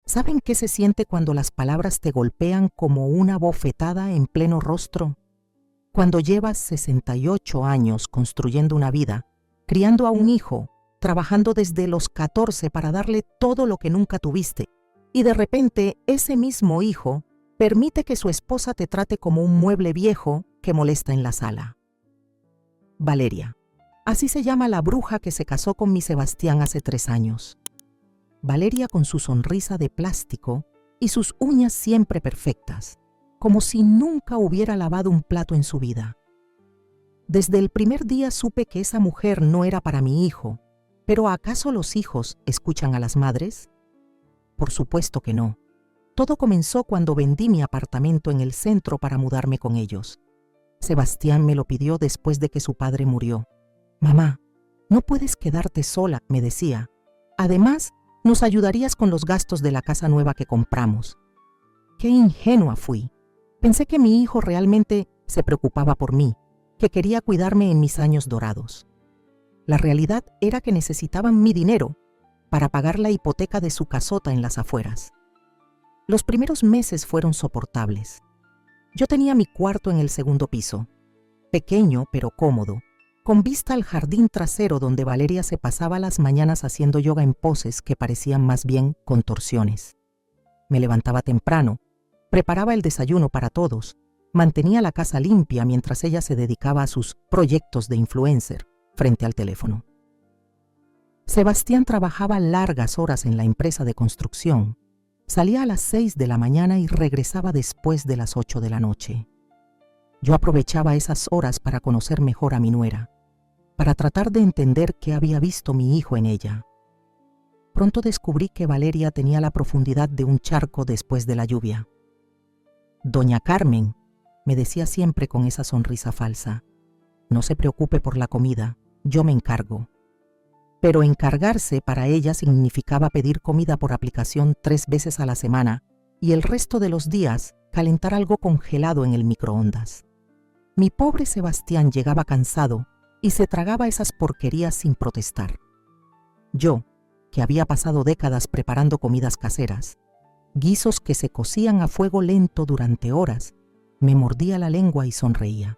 ¿Saben qué se siente cuando las palabras te golpean como una bofetada en pleno rostro? Cuando llevas 68 años construyendo una vida, criando a un hijo, trabajando desde los 14 para darle todo lo que nunca tuviste, y de repente ese mismo hijo permite que su esposa te trate como un mueble viejo que molesta en la sala. Valeria. Así se llama la bruja que se casó con mi Sebastián hace 3 años. Valeria con su sonrisa de plástico y sus uñas siempre perfectas, como si nunca hubiera lavado un plato en su vida. Desde el primer día supe que esa mujer no era para mi hijo, pero ¿acaso los hijos escuchan a las madres? Por supuesto que no. Todo comenzó cuando vendí mi apartamento en el centro para mudarme con ellos. Sebastián me lo pidió después de que su padre murió. «Mamá, no puedes quedarte sola», me decía. «Además, nos ayudarías con los gastos de la casa nueva que compramos». Qué ingenua fui. Pensé que mi hijo realmente se preocupaba por mí, que quería cuidarme en mis años dorados. La realidad era que necesitaban mi dinero para pagar la hipoteca de su casota en las afueras. Los primeros meses fueron soportables. Yo tenía mi cuarto en el segundo piso, pequeño pero cómodo, con vista al jardín trasero donde Valeria se pasaba las mañanas haciendo yoga en poses que parecían más bien contorsiones. Me levantaba temprano, preparaba el desayuno para todos, mantenía la casa limpia mientras ella se dedicaba a sus proyectos de influencer frente al teléfono. Sebastián trabajaba largas horas en la empresa de construcción. Salía a las 6 de la mañana y regresaba después de las 8 de la noche. Yo aprovechaba esas horas para conocer mejor a mi nuera, para tratar de entender qué había visto mi hijo en ella. Pronto descubrí que Valeria tenía la profundidad de un charco después de la lluvia. «Doña Carmen», me decía siempre con esa sonrisa falsa, «no se preocupe por la comida, yo me encargo». Pero encargarse para ella significaba pedir comida por aplicación 3 veces a la semana y el resto de los días calentar algo congelado en el microondas. Mi pobre Sebastián llegaba cansado y se tragaba esas porquerías sin protestar. Yo, que había pasado décadas preparando comidas caseras, guisos que se cocían a fuego lento durante horas, me mordía la lengua y sonreía.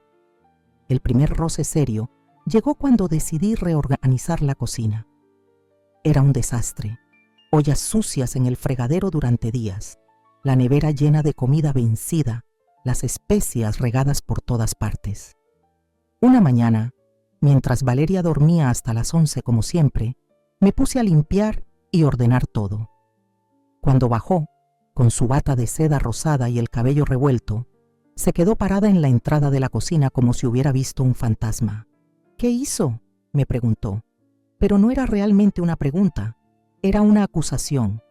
El primer roce serio llegó cuando decidí reorganizar la cocina. Era un desastre. Ollas sucias en el fregadero durante días, la nevera llena de comida vencida, las especias regadas por todas partes. Una mañana, mientras Valeria dormía hasta las 11 como siempre, me puse a limpiar y ordenar todo. Cuando bajó, con su bata de seda rosada y el cabello revuelto, se quedó parada en la entrada de la cocina como si hubiera visto un fantasma. «¿Qué hizo?», me preguntó, pero no era realmente una pregunta, era una acusación.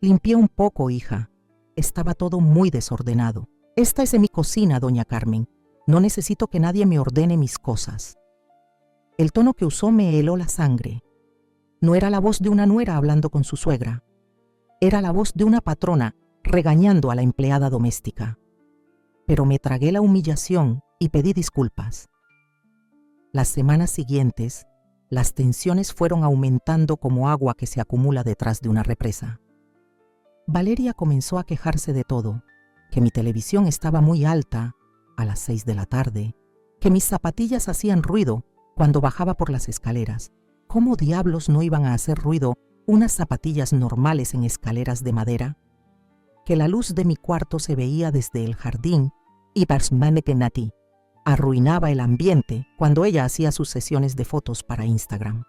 «Limpié un poco, hija. Estaba todo muy desordenado. Esta es mi cocina, doña Carmen. No necesito que nadie me ordene mis cosas». El tono que usó me heló la sangre. No era la voz de una nuera hablando con su suegra. Era la voz de una patrona regañando a la empleada doméstica. Pero me tragué la humillación y pedí disculpas. Las semanas siguientes, las tensiones fueron aumentando como agua que se acumula detrás de una represa. Valeria comenzó a quejarse de todo, que mi televisión estaba muy alta, a las 6 de la tarde, que mis zapatillas hacían ruido cuando bajaba por las escaleras. ¿Cómo diablos no iban a hacer ruido unas zapatillas normales en escaleras de madera? Que la luz de mi cuarto se veía desde el jardín y Barsmanekenati arruinaba el ambiente cuando ella hacía sus sesiones de fotos para Instagram.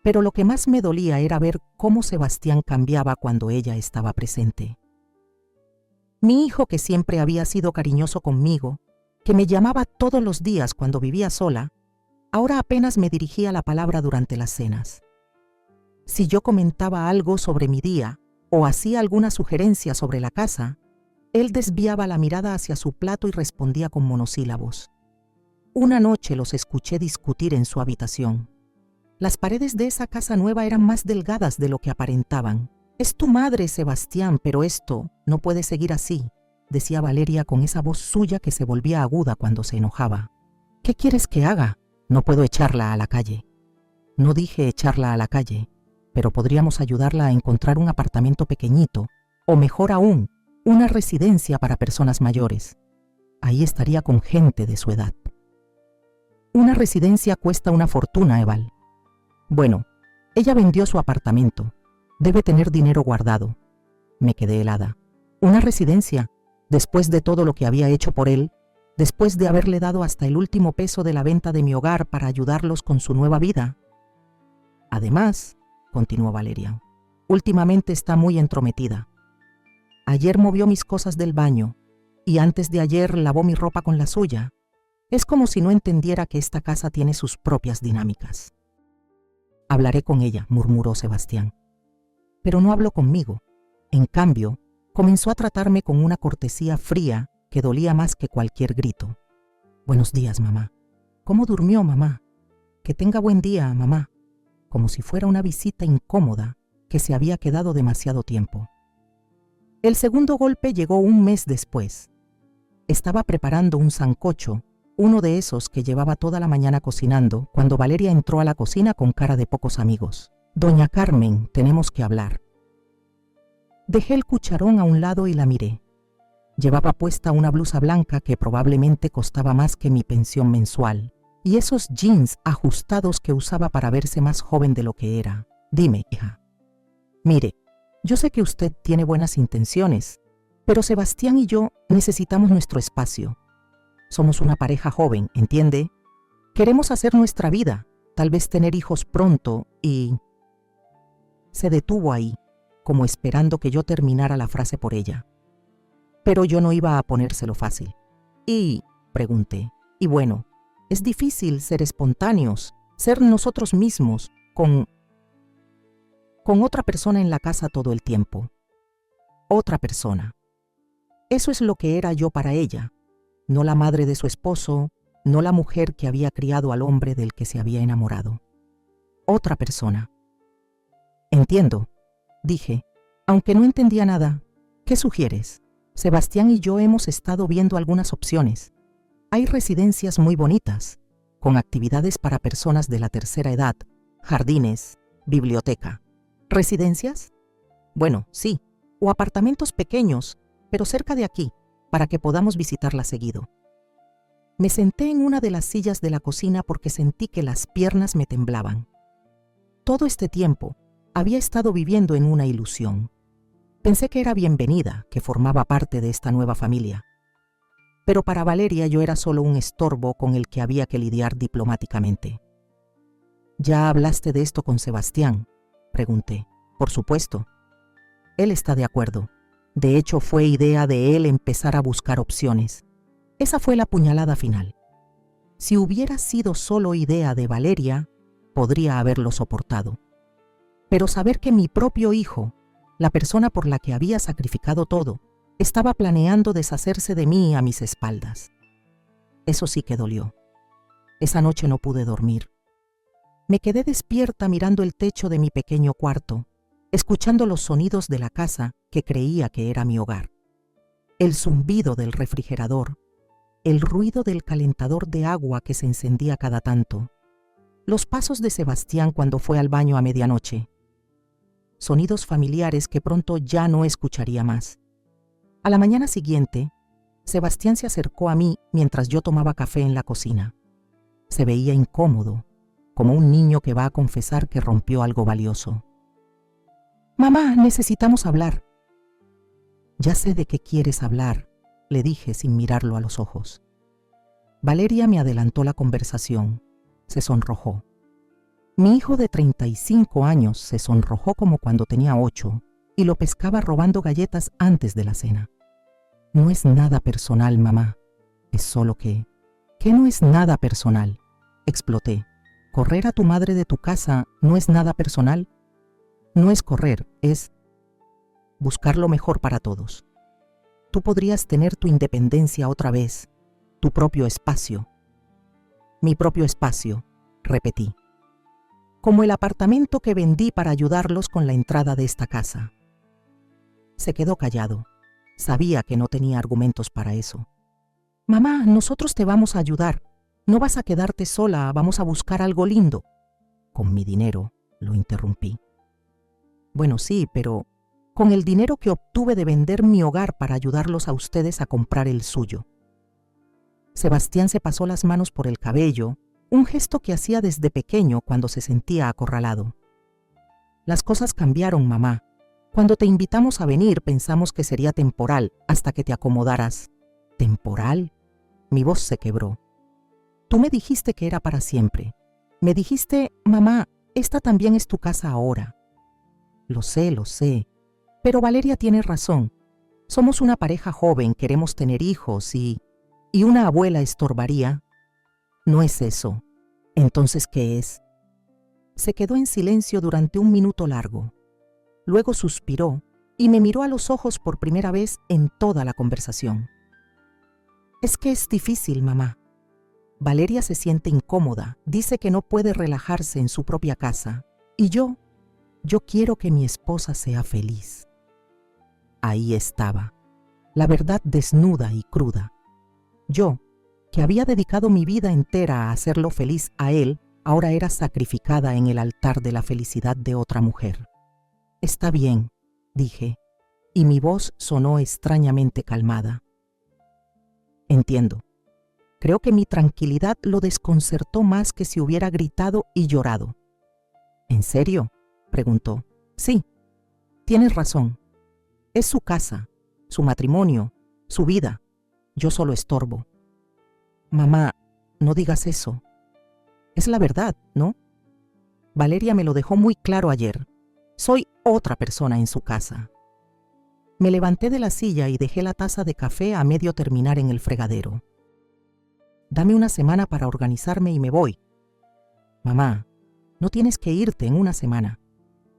Pero lo que más me dolía era ver cómo Sebastián cambiaba cuando ella estaba presente. Mi hijo, que siempre había sido cariñoso conmigo, que me llamaba todos los días cuando vivía sola, ahora apenas me dirigía la palabra durante las cenas. Si yo comentaba algo sobre mi día o hacía alguna sugerencia sobre la casa, él desviaba la mirada hacia su plato y respondía con monosílabos. Una noche los escuché discutir en su habitación. Las paredes de esa casa nueva eran más delgadas de lo que aparentaban. «Es tu madre, Sebastián, pero esto no puede seguir así», decía Valeria con esa voz suya que se volvía aguda cuando se enojaba. «¿Qué quieres que haga? No puedo echarla a la calle». No dije echarla a la calle. pero podríamos ayudarla a encontrar un apartamento pequeñito, o mejor aún, una residencia para personas mayores. Ahí estaría con gente de su edad. Una residencia cuesta una fortuna, Eval. Bueno, ella vendió su apartamento. Debe tener dinero guardado. Me quedé helada. ¿Una residencia? Después de todo lo que había hecho por él, después de haberle dado hasta el último peso de la venta de mi hogar para ayudarlos con su nueva vida. Además, continuó Valeria, últimamente está muy entrometida. Ayer movió mis cosas del baño y antes de ayer lavó mi ropa con la suya. Es como si no entendiera que esta casa tiene sus propias dinámicas. Hablaré con ella, murmuró Sebastián. Pero no habló conmigo. En cambio, comenzó a tratarme con una cortesía fría que dolía más que cualquier grito. Buenos días, mamá. ¿Cómo durmió, mamá? Que tenga buen día, mamá. Como si fuera una visita incómoda que se había quedado demasiado tiempo. El segundo golpe llegó un mes después. Estaba preparando un sancocho, uno de esos que llevaba toda la mañana cocinando, cuando Valeria entró a la cocina con cara de pocos amigos. Doña Carmen, tenemos que hablar. Dejé el cucharón a un lado y la miré. Llevaba puesta una blusa blanca que probablemente costaba más que mi pensión mensual, y esos jeans ajustados que usaba para verse más joven de lo que era. Dime, hija. Mire, yo sé que usted tiene buenas intenciones, pero Sebastián y yo necesitamos nuestro espacio. Somos una pareja joven, ¿entiende? Queremos hacer nuestra vida, tal vez tener hijos pronto y... Se detuvo ahí, como esperando que yo terminara la frase por ella. Pero yo no iba a ponérselo fácil. Pregunté, y bueno, es difícil ser espontáneos, ser nosotros mismos, con otra persona en la casa todo el tiempo. Otra persona. Eso es lo que era yo para ella, no la madre de su esposo, no la mujer que había criado al hombre del que se había enamorado. Otra persona. Entiendo, dije, aunque no entendía nada. ¿Qué sugieres? Sebastián y yo hemos estado viendo algunas opciones. Hay residencias muy bonitas, con actividades para personas de la tercera edad, jardines, biblioteca. ¿Residencias? Bueno, sí, o apartamentos pequeños, pero cerca de aquí, para que podamos visitarla seguido. Me senté en una de las sillas de la cocina porque sentí que las piernas me temblaban. Todo este tiempo había estado viviendo en una ilusión. Pensé que era bienvenida, que formaba parte de esta nueva familia. Pero para Valeria yo era solo un estorbo con el que había que lidiar diplomáticamente. ¿Ya hablaste de esto con Sebastián?, pregunté. Por supuesto. Él está de acuerdo. De hecho, fue idea de él empezar a buscar opciones. Esa fue la puñalada final. Si hubiera sido solo idea de Valeria, podría haberlo soportado. Pero saber que mi propio hijo, la persona por la que había sacrificado todo, estaba planeando deshacerse de mí a mis espaldas. Eso sí que dolió. Esa noche no pude dormir. Me quedé despierta mirando el techo de mi pequeño cuarto, escuchando los sonidos de la casa que creía que era mi hogar. El zumbido del refrigerador, el ruido del calentador de agua que se encendía cada tanto, los pasos de Sebastián cuando fue al baño a medianoche. Sonidos familiares que pronto ya no escucharía más. A la mañana siguiente, Sebastián se acercó a mí mientras yo tomaba café en la cocina. Se veía incómodo, como un niño que va a confesar que rompió algo valioso. «Mamá, necesitamos hablar». «Ya sé de qué quieres hablar», le dije sin mirarlo a los ojos. Valeria me adelantó la conversación. Se sonrojó. Mi hijo de 35 años se sonrojó como cuando tenía 8 y lo pescaba robando galletas antes de la cena. «No es nada personal, mamá. Es solo que...» «¿Qué no es nada personal?», exploté. «¿Correr a tu madre de tu casa no es nada personal?» «No es correr, es buscar lo mejor para todos. Tú podrías tener tu independencia otra vez, tu propio espacio». «Mi propio espacio», repetí. «Como el apartamento que vendí para ayudarlos con la entrada de esta casa». Se quedó callado. Sabía que no tenía argumentos para eso. «Mamá, nosotros te vamos a ayudar. No vas a quedarte sola, vamos a buscar algo lindo». «Con mi dinero», lo interrumpí. Bueno, sí, pero con el dinero que obtuve de vender mi hogar para ayudarlos a ustedes a comprar el suyo. Sebastián se pasó las manos por el cabello, un gesto que hacía desde pequeño cuando se sentía acorralado. Las cosas cambiaron, mamá. Cuando te invitamos a venir pensamos que sería temporal hasta que te acomodaras. ¿Temporal? Mi voz se quebró. Tú me dijiste que era para siempre. Me dijiste, mamá, esta también es tu casa ahora. Lo sé, pero Valeria tiene razón. Somos una pareja joven, queremos tener hijos y una abuela estorbaría. No es eso. Entonces, ¿qué es? Se quedó en silencio durante un minuto largo. Luego suspiró y me miró a los ojos por primera vez en toda la conversación. Es que es difícil, mamá. Valeria se siente incómoda, dice que no puede relajarse en su propia casa. Y yo quiero que mi esposa sea feliz. Ahí estaba, la verdad desnuda y cruda. Yo, que había dedicado mi vida entera a hacerlo feliz a él, ahora era sacrificada en el altar de la felicidad de otra mujer. Está bien, dije, y mi voz sonó extrañamente calmada. Entiendo. Creo que mi tranquilidad lo desconcertó más que si hubiera gritado y llorado. ¿En serio?, preguntó. Sí, tienes razón. Es su casa, su matrimonio, su vida. Yo solo estorbo. Mamá, no digas eso. Es la verdad, ¿no? Valeria me lo dejó muy claro ayer. Soy otra persona en su casa. Me levanté de la silla y dejé la taza de café a medio terminar en el fregadero. Dame una semana para organizarme y me voy. Mamá, no tienes que irte en una semana.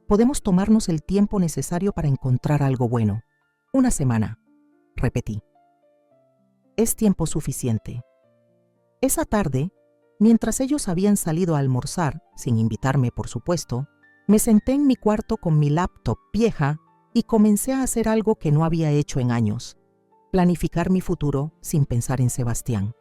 Podemos tomarnos el tiempo necesario para encontrar algo bueno. Una semana, repetí. Es tiempo suficiente. Esa tarde, mientras ellos habían salido a almorzar, sin invitarme por supuesto, me senté en mi cuarto con mi laptop vieja y comencé a hacer algo que no había hecho en años: planificar mi futuro sin pensar en Sebastián.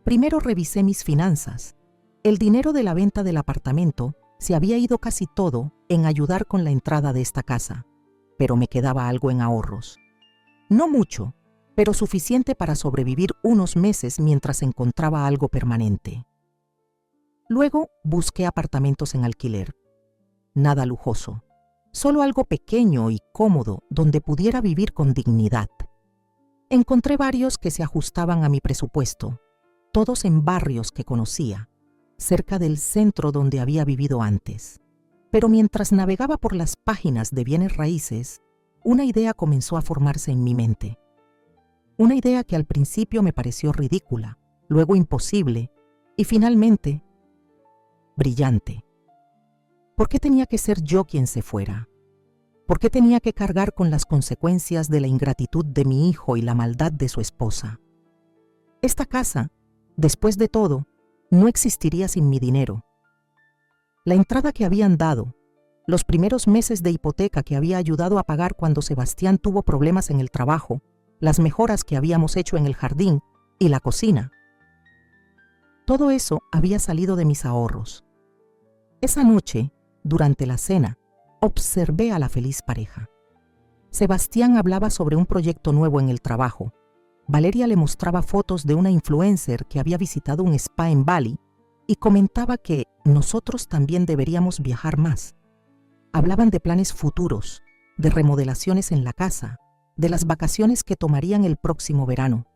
Primero revisé mis finanzas. El dinero de la venta del apartamento se había ido casi todo en ayudar con la entrada de esta casa, pero me quedaba algo en ahorros. No mucho, pero suficiente para sobrevivir unos meses mientras encontraba algo permanente. Luego busqué apartamentos en alquiler. Nada lujoso, solo algo pequeño y cómodo donde pudiera vivir con dignidad. Encontré varios que se ajustaban a mi presupuesto, todos en barrios que conocía, cerca del centro donde había vivido antes. Pero mientras navegaba por las páginas de bienes raíces, una idea comenzó a formarse en mi mente. Una idea que al principio me pareció ridícula, luego imposible y finalmente brillante. ¿Por qué tenía que ser yo quien se fuera? ¿Por qué tenía que cargar con las consecuencias de la ingratitud de mi hijo y la maldad de su esposa? Esta casa, después de todo, no existiría sin mi dinero. La entrada que habían dado, los primeros meses de hipoteca que había ayudado a pagar cuando Sebastián tuvo problemas en el trabajo, las mejoras que habíamos hecho en el jardín y la cocina. Todo eso había salido de mis ahorros. Esa noche, durante la cena, observé a la feliz pareja. Sebastián hablaba sobre un proyecto nuevo en el trabajo. Valeria le mostraba fotos de una influencer que había visitado un spa en Bali y comentaba que nosotros también deberíamos viajar más. Hablaban de planes futuros, de remodelaciones en la casa, de las vacaciones que tomarían el próximo verano.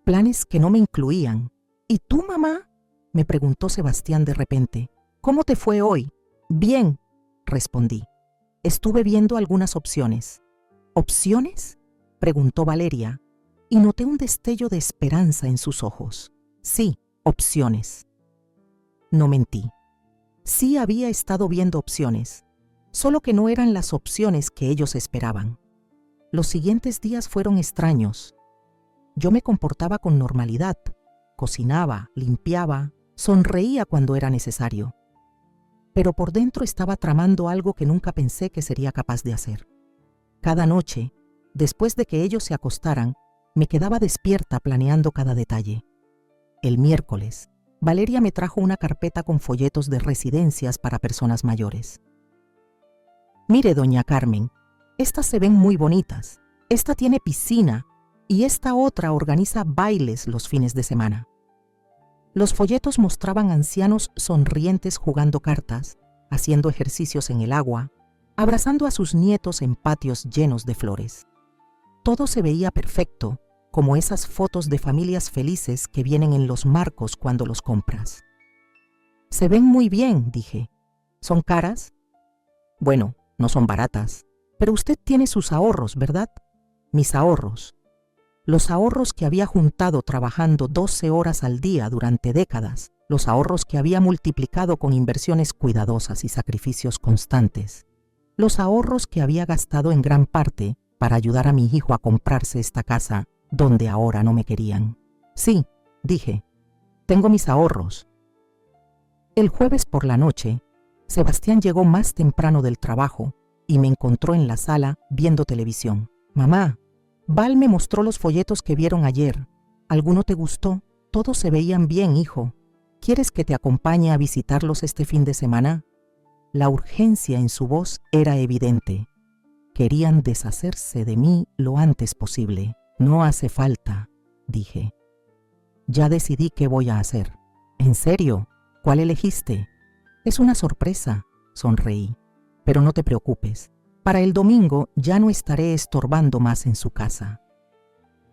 Planes que no me incluían. ¿Y tú, mamá?, me preguntó Sebastián de repente. ¿Cómo te fue hoy? Bien, respondí. Estuve viendo algunas opciones. ¿Opciones?, preguntó Valeria, y noté un destello de esperanza en sus ojos. Sí, opciones. No mentí. Sí había estado viendo opciones, solo que no eran las opciones que ellos esperaban. Los siguientes días fueron extraños. Yo me comportaba con normalidad, cocinaba, limpiaba, sonreía cuando era necesario. Pero por dentro estaba tramando algo que nunca pensé que sería capaz de hacer. Cada noche, después de que ellos se acostaran, me quedaba despierta planeando cada detalle. El miércoles, Valeria me trajo una carpeta con folletos de residencias para personas mayores. Mire, doña Carmen, estas se ven muy bonitas. Esta tiene piscina y esta otra organiza bailes los fines de semana. Los folletos mostraban ancianos sonrientes jugando cartas, haciendo ejercicios en el agua, abrazando a sus nietos en patios llenos de flores. Todo se veía perfecto, como esas fotos de familias felices que vienen en los marcos cuando los compras. Se ven muy bien, dije. ¿Son caras? Bueno, no son baratas, pero usted tiene sus ahorros, ¿verdad? Mis ahorros. Los ahorros que había juntado trabajando 12 horas al día durante décadas, los ahorros que había multiplicado con inversiones cuidadosas y sacrificios constantes, los ahorros que había gastado en gran parte para ayudar a mi hijo a comprarse esta casa donde ahora no me querían. Sí, dije, tengo mis ahorros. El jueves por la noche, Sebastián llegó más temprano del trabajo y me encontró en la sala viendo televisión. Mamá, Val me mostró los folletos que vieron ayer. ¿Alguno te gustó? Todos se veían bien, hijo. ¿Quieres que te acompañe a visitarlos este fin de semana? La urgencia en su voz era evidente. Querían deshacerse de mí lo antes posible. No hace falta, dije. Ya decidí qué voy a hacer. ¿En serio? ¿Cuál elegiste? Es una sorpresa, sonreí. Pero no te preocupes. Para el domingo ya no estaré estorbando más en su casa.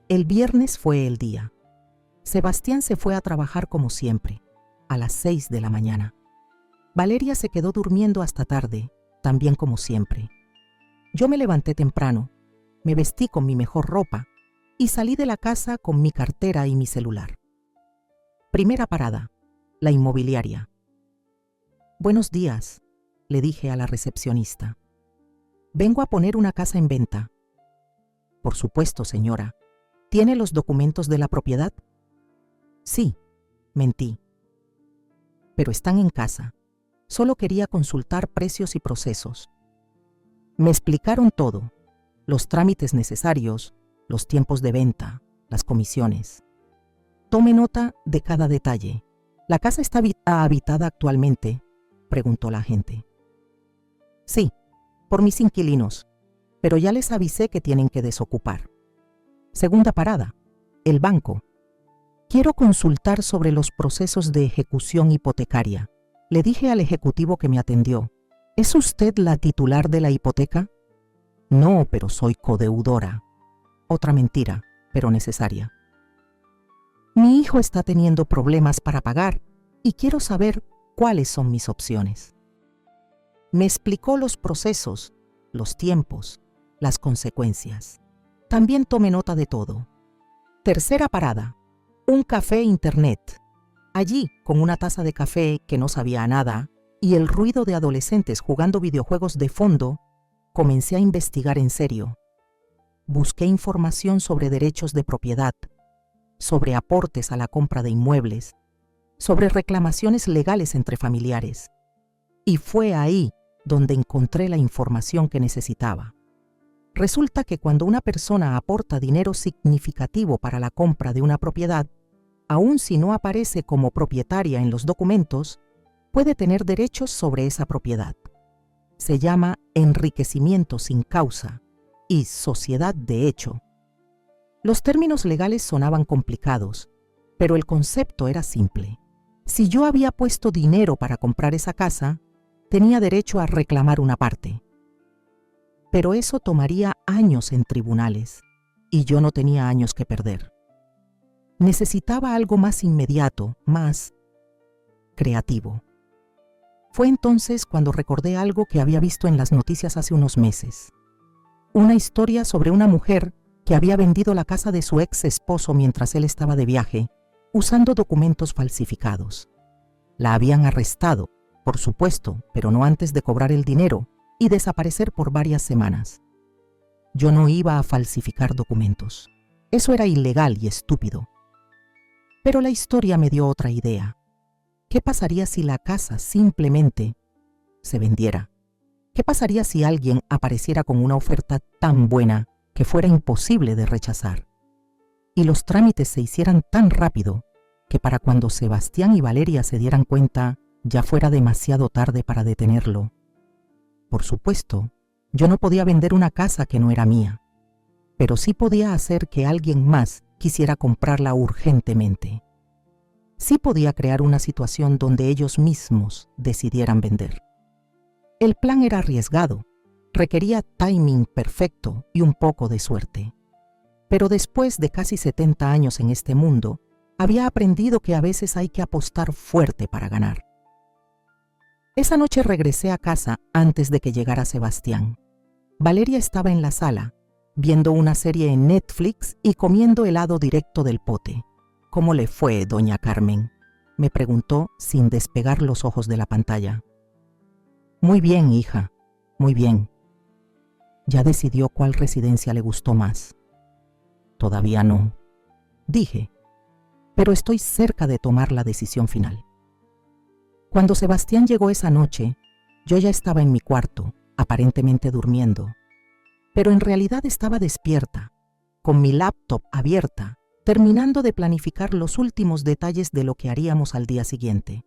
El viernes fue el día. Sebastián se fue a trabajar como siempre, a las 6 de la mañana. Valeria se quedó durmiendo hasta tarde, también como siempre. Yo me levanté temprano, me vestí con mi mejor ropa y salí de la casa con mi cartera y mi celular. Primera parada, la inmobiliaria. Buenos días, le dije a la recepcionista. Vengo a poner una casa en venta. Por supuesto, señora. ¿Tiene los documentos de la propiedad? Sí, mentí. Pero están en casa. Solo quería consultar precios y procesos. Me explicaron todo, los trámites necesarios, los tiempos de venta, las comisiones. Tome nota de cada detalle. ¿La casa está habitada actualmente?, preguntó la agente. Sí, por mis inquilinos, pero ya les avisé que tienen que desocupar. Segunda parada, el banco. Quiero consultar sobre los procesos de ejecución hipotecaria. Le dije al ejecutivo que me atendió. ¿Es usted la titular de la hipoteca? No, pero soy codeudora. Otra mentira, pero necesaria. Mi hijo está teniendo problemas para pagar y quiero saber cuáles son mis opciones. Me explicó los procesos, los tiempos, las consecuencias. También tomé nota de todo. Tercera parada, un café internet. Allí, con una taza de café que no sabía a nada y el ruido de adolescentes jugando videojuegos de fondo, comencé a investigar en serio. Busqué información sobre derechos de propiedad, sobre aportes a la compra de inmuebles, sobre reclamaciones legales entre familiares. Y fue ahí donde encontré la información que necesitaba. Resulta que cuando una persona aporta dinero significativo para la compra de una propiedad, aun si no aparece como propietaria en los documentos, puede tener derechos sobre esa propiedad. Se llama enriquecimiento sin causa y sociedad de hecho. Los términos legales sonaban complicados, pero el concepto era simple. Si yo había puesto dinero para comprar esa casa, tenía derecho a reclamar una parte. Pero eso tomaría años en tribunales, y yo no tenía años que perder. Necesitaba algo más inmediato, más creativo. Fue entonces cuando recordé algo que había visto en las noticias hace unos meses. Una historia sobre una mujer que había vendido la casa de su ex esposo mientras él estaba de viaje, usando documentos falsificados. La habían arrestado, por supuesto, pero no antes de cobrar el dinero y desaparecer por varias semanas. Yo no iba a falsificar documentos. Eso era ilegal y estúpido. Pero la historia me dio otra idea. ¿Qué pasaría si la casa simplemente se vendiera? ¿Qué pasaría si alguien apareciera con una oferta tan buena que fuera imposible de rechazar? Y los trámites se hicieran tan rápido que para cuando Sebastián y Valeria se dieran cuenta, ya fuera demasiado tarde para detenerlo. Por supuesto, Yo no podía vender una casa que no era mía, pero sí podía hacer que alguien más quisiera comprarla urgentemente. Sí podía crear una situación donde ellos mismos decidieran vender. El plan era arriesgado, requería timing perfecto y un poco de suerte. Pero después de casi 70 años en este mundo, había aprendido que a veces hay que apostar fuerte para ganar. Esa noche regresé a casa antes de que llegara Sebastián. Valeria estaba en la sala, viendo una serie en Netflix y comiendo helado directo del pote. «¿Cómo le fue, doña Carmen?», me preguntó sin despegar los ojos de la pantalla. «Muy bien, hija, muy bien». ¿Ya decidió cuál residencia le gustó más? «Todavía no», dije, pero estoy cerca de tomar la decisión final. Cuando Sebastián llegó esa noche, yo ya estaba en mi cuarto, aparentemente durmiendo, pero en realidad estaba despierta, con mi laptop abierta, terminando de planificar los últimos detalles de lo que haríamos al día siguiente.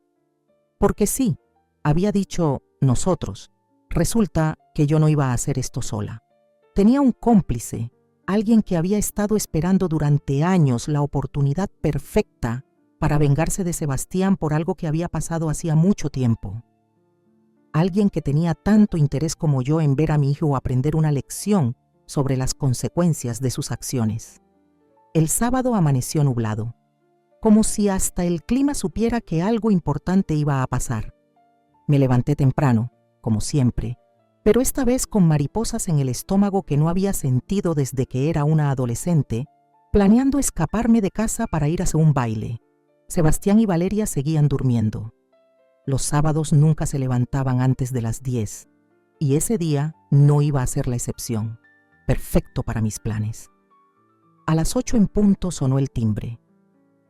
Porque sí, había dicho nosotros, resulta que yo no iba a hacer esto sola. Tenía un cómplice, alguien que había estado esperando durante años la oportunidad perfecta para vengarse de Sebastián por algo que había pasado hacía mucho tiempo. Alguien que tenía tanto interés como yo en ver a mi hijo aprender una lección sobre las consecuencias de sus acciones. El sábado amaneció nublado, como si hasta el clima supiera que algo importante iba a pasar. Me levanté temprano, como siempre, pero esta vez con mariposas en el estómago que no había sentido desde que era una adolescente, planeando escaparme de casa para ir a un baile. Sebastián y Valeria seguían durmiendo. Los sábados nunca se levantaban antes de las 10, y ese día no iba a ser la excepción. Perfecto para mis planes. A las 8 en punto sonó el timbre.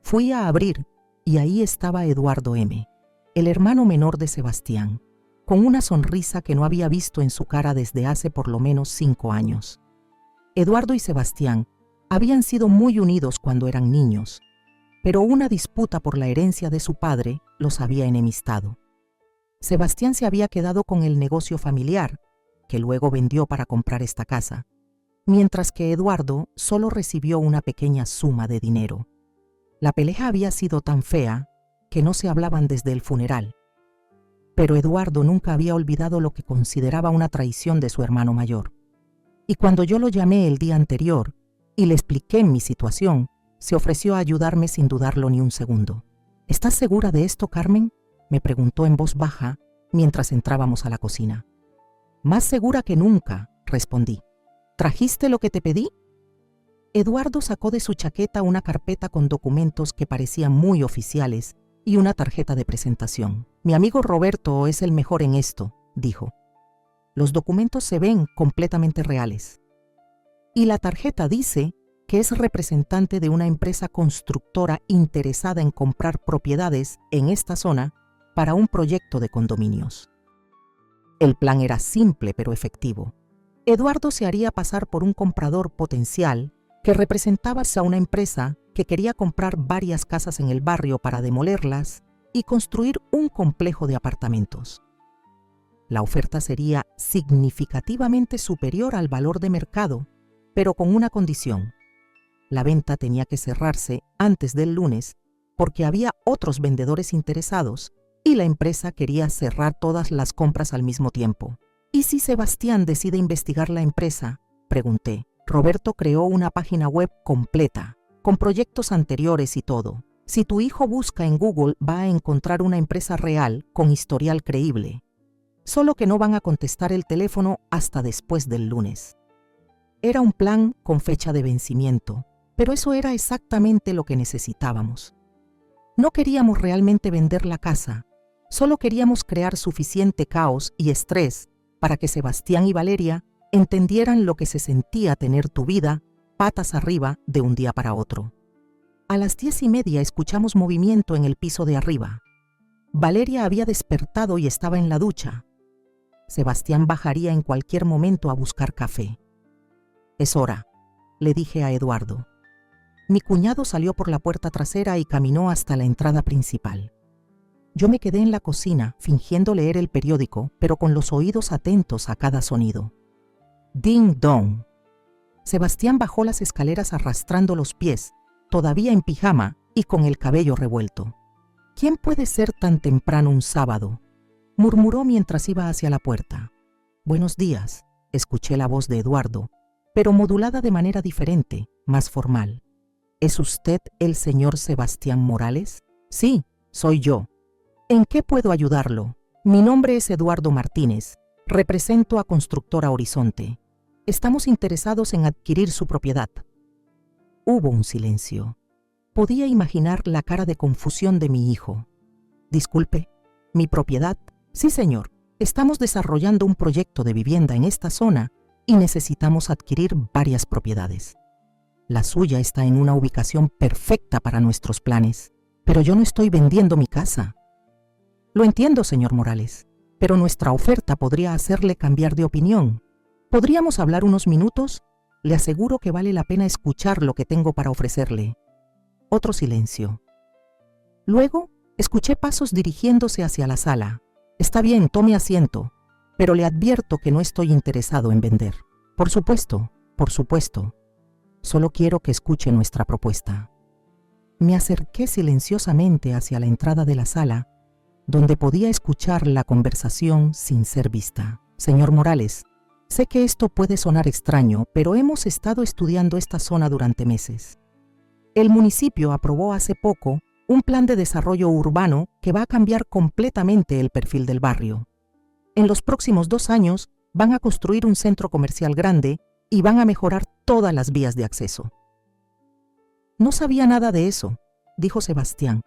Fui a abrir y ahí estaba Eduardo M., el hermano menor de Sebastián, con una sonrisa que no había visto en su cara desde hace por lo menos 5 años. Eduardo y Sebastián habían sido muy unidos cuando eran niños, pero una disputa por la herencia de su padre los había enemistado. Sebastián se había quedado con el negocio familiar, que luego vendió para comprar esta casa, mientras que Eduardo solo recibió una pequeña suma de dinero. La pelea había sido tan fea que no se hablaban desde el funeral, pero Eduardo nunca había olvidado lo que consideraba una traición de su hermano mayor. Y cuando yo lo llamé el día anterior y le expliqué mi situación, se ofreció a ayudarme sin dudarlo ni un segundo. «¿Estás segura de esto, Carmen?», me preguntó en voz baja mientras entrábamos a la cocina. «Más segura que nunca», respondí. «¿Trajiste lo que te pedí?». Eduardo sacó de su chaqueta una carpeta con documentos que parecían muy oficiales y una tarjeta de presentación. «Mi amigo Roberto es el mejor en esto», dijo. «Los documentos se ven completamente reales. Y la tarjeta dice que es representante de una empresa constructora interesada en comprar propiedades en esta zona para un proyecto de condominios». El plan era simple pero efectivo. Eduardo se haría pasar por un comprador potencial que representaba a una empresa que quería comprar varias casas en el barrio para demolerlas y construir un complejo de apartamentos. La oferta sería significativamente superior al valor de mercado, pero con una condición. La venta tenía que cerrarse antes del lunes porque había otros vendedores interesados y la empresa quería cerrar todas las compras al mismo tiempo. «¿Y si Sebastián decide investigar la empresa?», pregunté. «Roberto creó una página web completa, con proyectos anteriores y todo. Si tu hijo busca en Google, va a encontrar una empresa real con historial creíble. Solo que no van a contestar el teléfono hasta después del lunes». Era un plan con fecha de vencimiento, pero eso era exactamente lo que necesitábamos. No queríamos realmente vender la casa, solo queríamos crear suficiente caos y estrés para que Sebastián y Valeria entendieran lo que se sentía tener tu vida patas arriba de un día para otro. A las 10:30 escuchamos movimiento en el piso de arriba. Valeria había despertado y estaba en la ducha. Sebastián bajaría en cualquier momento a buscar café. «Es hora», le dije a Eduardo. Mi cuñado salió por la puerta trasera y caminó hasta la entrada principal. Yo me quedé en la cocina, fingiendo leer el periódico, pero con los oídos atentos a cada sonido. Ding dong. Sebastián bajó las escaleras arrastrando los pies, todavía en pijama y con el cabello revuelto. ¿Quién puede ser tan temprano un sábado?, murmuró mientras iba hacia la puerta. Buenos días, escuché la voz de Eduardo, pero modulada de manera diferente, más formal. ¿Es usted el señor Sebastián Morales? Sí, soy yo. ¿En qué puedo ayudarlo? Mi nombre es Eduardo Martínez. Represento a Constructora Horizonte. Estamos interesados en adquirir su propiedad. Hubo un silencio. Podía imaginar la cara de confusión de mi hijo. Disculpe, ¿mi propiedad? Sí, señor. Estamos desarrollando un proyecto de vivienda en esta zona y necesitamos adquirir varias propiedades. La suya está en una ubicación perfecta para nuestros planes, pero yo no estoy vendiendo mi casa. Lo entiendo, señor Morales, pero nuestra oferta podría hacerle cambiar de opinión. ¿Podríamos hablar unos minutos? Le aseguro que vale la pena escuchar lo que tengo para ofrecerle. Otro silencio. Luego, escuché pasos dirigiéndose hacia la sala. Está bien, tome asiento, pero le advierto que no estoy interesado en vender. Por supuesto, por supuesto. Solo quiero que escuche nuestra propuesta. Me acerqué silenciosamente hacia la entrada de la sala, donde podía escuchar la conversación sin ser vista. Señor Morales, sé que esto puede sonar extraño, pero hemos estado estudiando esta zona durante meses. El municipio aprobó hace poco un plan de desarrollo urbano que va a cambiar completamente el perfil del barrio. En los próximos 2 años van a construir un centro comercial grande y van a mejorar todas las vías de acceso. No sabía nada de eso, dijo Sebastián,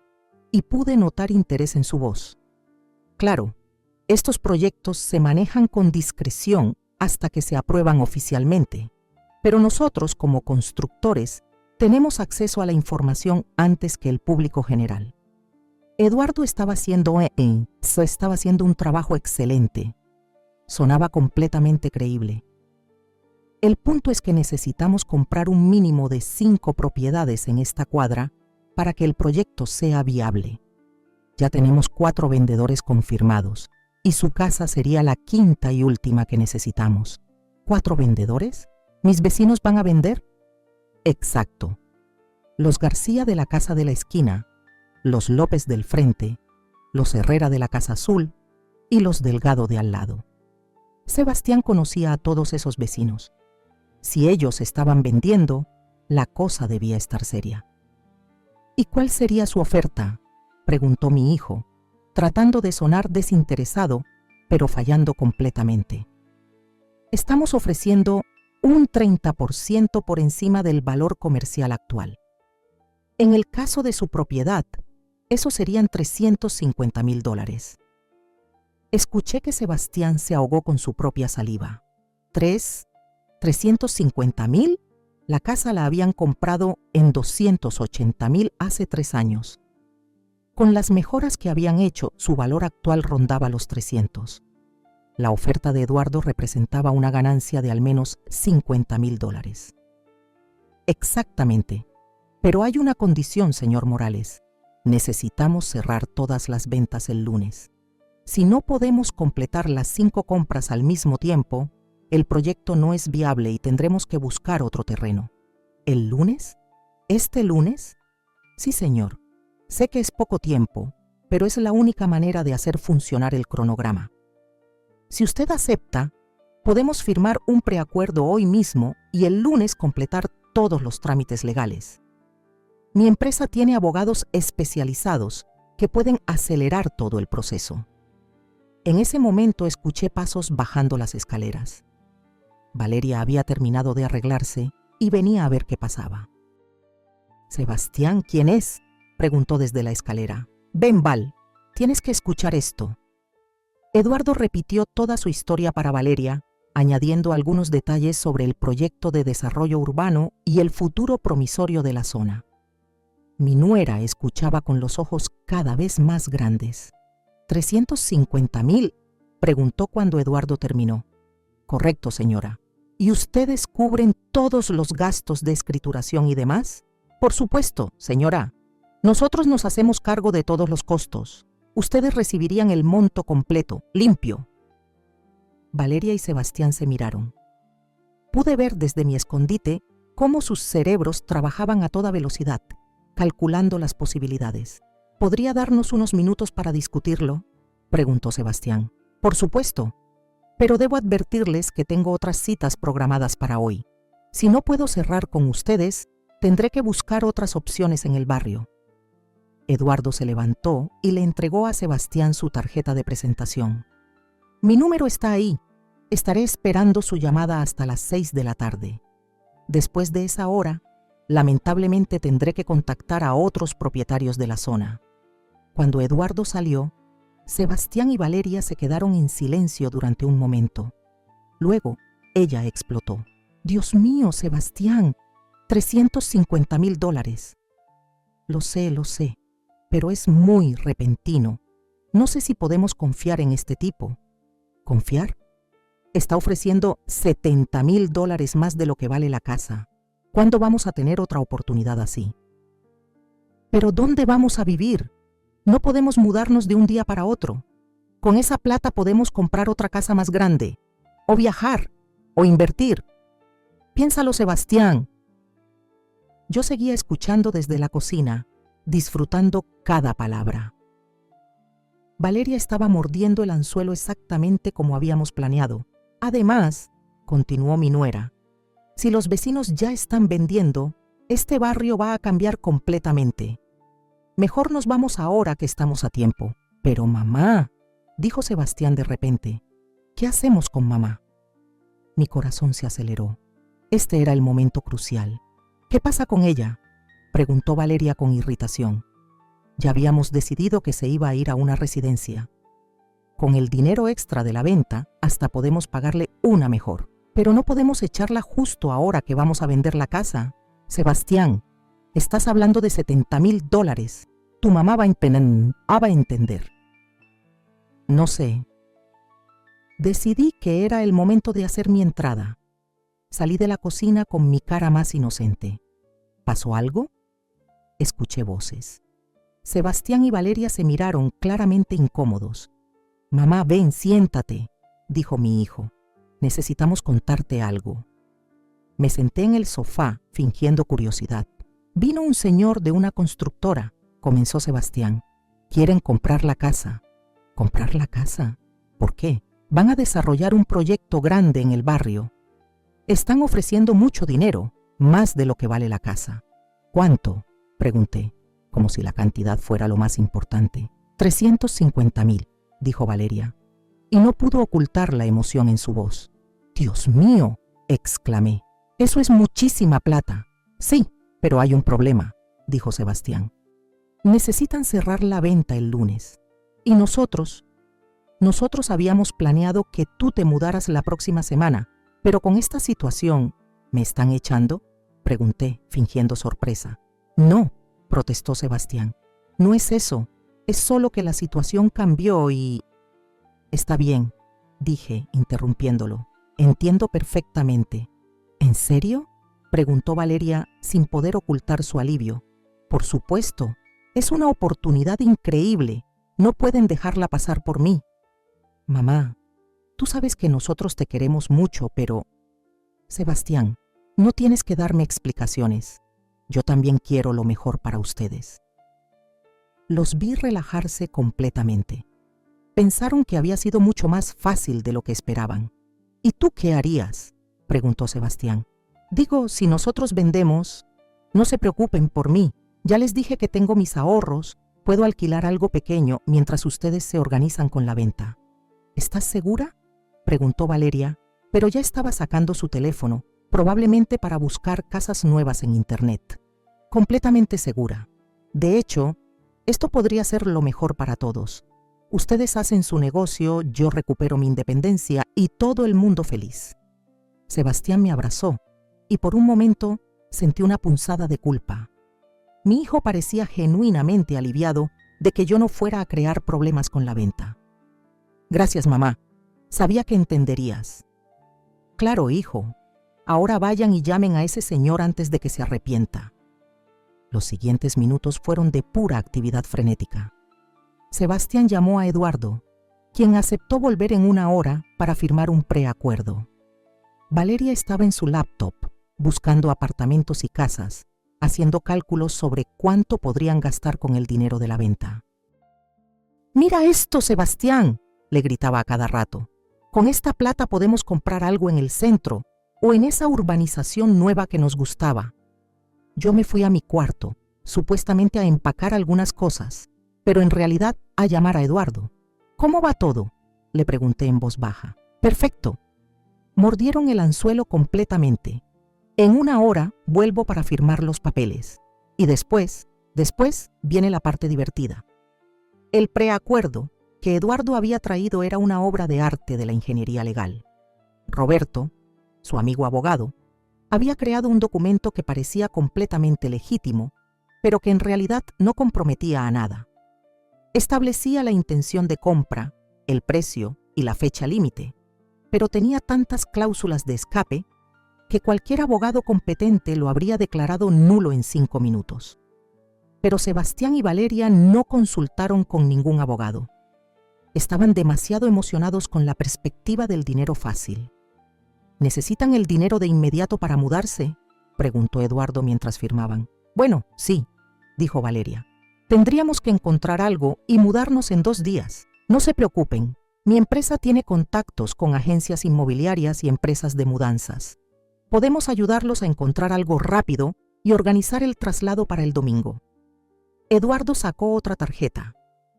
y pude notar interés en su voz. Claro, estos proyectos se manejan con discreción hasta que se aprueban oficialmente, pero nosotros como constructores tenemos acceso a la información antes que el público general. Eduardo estaba haciendo un trabajo excelente. Sonaba completamente creíble. El punto es que necesitamos comprar un mínimo de 5 propiedades en esta cuadra para que el proyecto sea viable. Ya tenemos 4 vendedores confirmados y su casa sería la 5ª y última que necesitamos. ¿4 vendedores? ¿Mis vecinos van a vender? Exacto. Los García de la casa de la esquina, los López del frente, los Herrera de la casa azul y los Delgado de al lado. Sebastián conocía a todos esos vecinos. Si ellos estaban vendiendo, la cosa debía estar seria. ¿Y cuál sería su oferta?, preguntó mi hijo, tratando de sonar desinteresado, pero fallando completamente. Estamos ofreciendo un 30% por encima del valor comercial actual. En el caso de su propiedad, eso serían $350,000. Escuché que Sebastián se ahogó con su propia saliva. ¿350,000? La casa la habían comprado en 280,000 hace 3 años. Con las mejoras que habían hecho, su valor actual rondaba los 300. La oferta de Eduardo representaba una ganancia de al menos $50,000. Exactamente. Pero hay una condición, señor Morales. Necesitamos cerrar todas las ventas el lunes. Si no podemos completar las 5 compras al mismo tiempo, el proyecto no es viable y tendremos que buscar otro terreno. ¿El lunes? ¿Este lunes? Sí, señor. Sé que es poco tiempo, pero es la única manera de hacer funcionar el cronograma. Si usted acepta, podemos firmar un preacuerdo hoy mismo y el lunes completar todos los trámites legales. Mi empresa tiene abogados especializados que pueden acelerar todo el proceso. En ese momento escuché pasos bajando las escaleras. Valeria había terminado de arreglarse y venía a ver qué pasaba. «Sebastián, ¿quién es?», preguntó desde la escalera. «Ven, Val, tienes que escuchar esto». Eduardo repitió toda su historia para Valeria, añadiendo algunos detalles sobre el proyecto de desarrollo urbano y el futuro promisorio de la zona. Mi nuera escuchaba con los ojos cada vez más grandes. ¿350,000? Preguntó cuando Eduardo terminó. Correcto, señora. ¿Y ustedes cubren todos los gastos de escrituración y demás? Por supuesto, señora. Nosotros nos hacemos cargo de todos los costos. Ustedes recibirían el monto completo, limpio. Valeria y Sebastián se miraron. Pude ver desde mi escondite cómo sus cerebros trabajaban a toda velocidad, calculando las posibilidades. ¿Podría darnos unos minutos para discutirlo?, preguntó Sebastián. Por supuesto, pero debo advertirles que tengo otras citas programadas para hoy. Si no puedo cerrar con ustedes, tendré que buscar otras opciones en el barrio. Eduardo se levantó y le entregó a Sebastián su tarjeta de presentación. Mi número está ahí. Estaré esperando su llamada hasta las 6 de la tarde. Después de esa hora, lamentablemente tendré que contactar a otros propietarios de la zona. Cuando Eduardo salió, Sebastián y Valeria se quedaron en silencio durante un momento. Luego, ella explotó. Dios mío, Sebastián, $350,000. Lo sé, pero es muy repentino. No sé si podemos confiar en este tipo. ¿Confiar? Está ofreciendo $70,000 más de lo que vale la casa. ¿Cuándo vamos a tener otra oportunidad así? ¿Pero dónde vamos a vivir? No podemos mudarnos de un día para otro. Con esa plata podemos comprar otra casa más grande, o viajar, o invertir. Piénsalo, Sebastián. Yo seguía escuchando desde la cocina, disfrutando cada palabra. Valeria estaba mordiendo el anzuelo exactamente como habíamos planeado. Además, continuó mi nuera, si los vecinos ya están vendiendo, este barrio va a cambiar completamente. Mejor nos vamos ahora que estamos a tiempo. Pero mamá, dijo Sebastián de repente, ¿qué hacemos con mamá? Mi corazón se aceleró. Este era el momento crucial. ¿Qué pasa con ella?, preguntó Valeria con irritación. Ya habíamos decidido que se iba a ir a una residencia. Con el dinero extra de la venta, hasta podemos pagarle una mejor. Pero no podemos echarla justo ahora que vamos a vender la casa. Sebastián, estás hablando de $70,000. Tu mamá va a entender. No sé. Decidí que era el momento de hacer mi entrada. Salí de la cocina con mi cara más inocente. ¿Pasó algo? Escuché voces. Sebastián y Valeria se miraron claramente incómodos. Mamá, ven, siéntate, dijo mi hijo. Necesitamos contarte algo. Me senté en el sofá, fingiendo curiosidad. Vino un señor de una constructora, comenzó Sebastián. Quieren comprar la casa. ¿Comprar la casa? ¿Por qué? Van a desarrollar un proyecto grande en el barrio. Están ofreciendo mucho dinero, más de lo que vale la casa. ¿Cuánto?, pregunté, como si la cantidad fuera lo más importante. 350,000, dijo Valeria, y no pudo ocultar la emoción en su voz. Dios mío, exclamé. Eso es muchísima plata. Sí, pero hay un problema, dijo Sebastián. Necesitan cerrar la venta el lunes. Y nosotros habíamos planeado que tú te mudaras la próxima semana, pero con esta situación, ¿me están echando?, pregunté, fingiendo sorpresa. No, protestó Sebastián. No es eso. Es solo que la situación cambió y... Está bien, dije, interrumpiéndolo. Entiendo perfectamente. ¿En serio?, preguntó Valeria sin poder ocultar su alivio. Por supuesto. Es una oportunidad increíble. No pueden dejarla pasar por mí. Mamá, tú sabes que nosotros te queremos mucho, pero... Sebastián, no tienes que darme explicaciones. Yo también quiero lo mejor para ustedes. Los vi relajarse completamente. Pensaron que había sido mucho más fácil de lo que esperaban. ¿Y tú qué harías?, preguntó Sebastián. Digo, si nosotros vendemos, no se preocupen por mí. Ya les dije que tengo mis ahorros, puedo alquilar algo pequeño mientras ustedes se organizan con la venta. ¿Estás segura?, preguntó Valeria, pero ya estaba sacando su teléfono, probablemente para buscar casas nuevas en Internet. Completamente segura. De hecho, esto podría ser lo mejor para todos. Ustedes hacen su negocio, yo recupero mi independencia y todo el mundo feliz. Sebastián me abrazó y por un momento sentí una punzada de culpa. Mi hijo parecía genuinamente aliviado de que yo no fuera a crear problemas con la venta. Gracias, mamá. Sabía que entenderías. Claro, hijo. Ahora vayan y llamen a ese señor antes de que se arrepienta. Los siguientes minutos fueron de pura actividad frenética. Sebastián llamó a Eduardo, quien aceptó volver en 1 hora para firmar un preacuerdo. Valeria estaba en su laptop, buscando apartamentos y casas, haciendo cálculos sobre cuánto podrían gastar con el dinero de la venta. «¡Mira esto, Sebastián!», le gritaba a cada rato. «Con esta plata podemos comprar algo en el centro o en esa urbanización nueva que nos gustaba». Yo me fui a mi cuarto, supuestamente a empacar algunas cosas, pero en realidad a llamar a Eduardo. «¿Cómo va todo?», le pregunté en voz baja. «Perfecto». Mordieron el anzuelo completamente. «En 1 hora vuelvo para firmar los papeles. Y después viene la parte divertida». El preacuerdo que Eduardo había traído era una obra de arte de la ingeniería legal. Roberto, su amigo abogado, había creado un documento que parecía completamente legítimo, pero que en realidad no comprometía a nada. Establecía la intención de compra, el precio y la fecha límite, pero tenía tantas cláusulas de escape que cualquier abogado competente lo habría declarado nulo en 5 minutos. Pero Sebastián y Valeria no consultaron con ningún abogado. Estaban demasiado emocionados con la perspectiva del dinero fácil. «¿Necesitan el dinero de inmediato para mudarse?», preguntó Eduardo mientras firmaban. «Bueno, sí», dijo Valeria. «Tendríamos que encontrar algo y mudarnos en 2 días. No se preocupen, mi empresa tiene contactos con agencias inmobiliarias y empresas de mudanzas. Podemos ayudarlos a encontrar algo rápido y organizar el traslado para el domingo». Eduardo sacó otra tarjeta,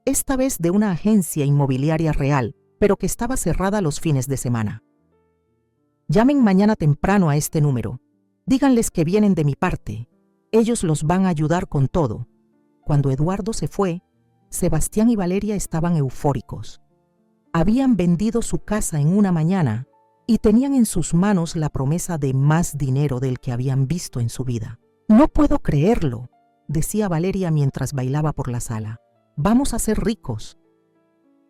esta vez de una agencia inmobiliaria real, pero que estaba cerrada los fines de semana. «Llamen mañana temprano a este número. Díganles que vienen de mi parte. Ellos los van a ayudar con todo». Cuando Eduardo se fue, Sebastián y Valeria estaban eufóricos. Habían vendido su casa en 1 mañana y tenían en sus manos la promesa de más dinero del que habían visto en su vida. «No puedo creerlo», decía Valeria mientras bailaba por la sala. «Vamos a ser ricos».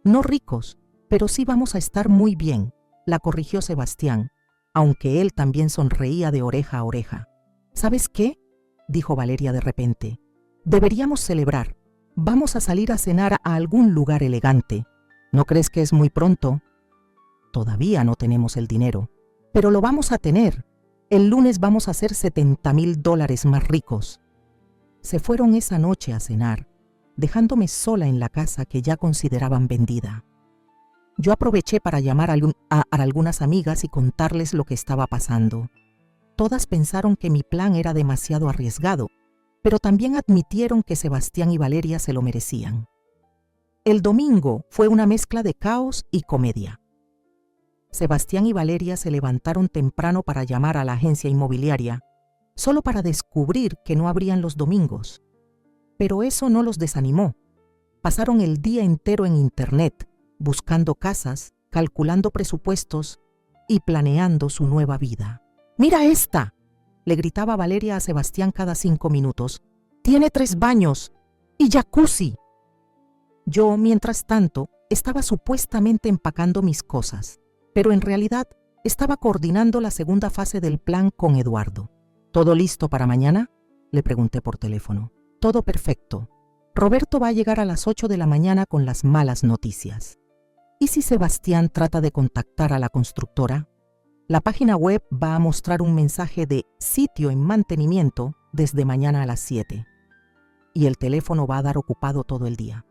«No ricos, pero sí vamos a estar muy bien», la corrigió Sebastián, aunque él también sonreía de oreja a oreja. «¿Sabes qué?», dijo Valeria de repente. «Deberíamos celebrar. Vamos a salir a cenar a algún lugar elegante. ¿No crees que es muy pronto?». «Todavía no tenemos el dinero, pero lo vamos a tener. El lunes vamos a ser $70,000 más ricos». Se fueron esa noche a cenar, dejándome sola en la casa que ya consideraban vendida. Yo aproveché para llamar a algunas amigas y contarles lo que estaba pasando. Todas pensaron que mi plan era demasiado arriesgado, pero también admitieron que Sebastián y Valeria se lo merecían. El domingo fue una mezcla de caos y comedia. Sebastián y Valeria se levantaron temprano para llamar a la agencia inmobiliaria, solo para descubrir que no abrían los domingos. Pero eso no los desanimó. Pasaron el día entero en Internet, buscando casas, calculando presupuestos y planeando su nueva vida. «¡Mira esta!», le gritaba Valeria a Sebastián cada 5 minutos. «Tiene 3 baños y jacuzzi». Yo, mientras tanto, estaba supuestamente empacando mis cosas, pero en realidad estaba coordinando la segunda fase del plan con Eduardo. «¿Todo listo para mañana?», le pregunté por teléfono. «Todo perfecto. Roberto va a llegar a las 8 de la mañana con las malas noticias. ¿Y si Sebastián trata de contactar a la constructora? La página web va a mostrar un mensaje de sitio en mantenimiento desde mañana a las 7. Y el teléfono va a dar ocupado todo el día».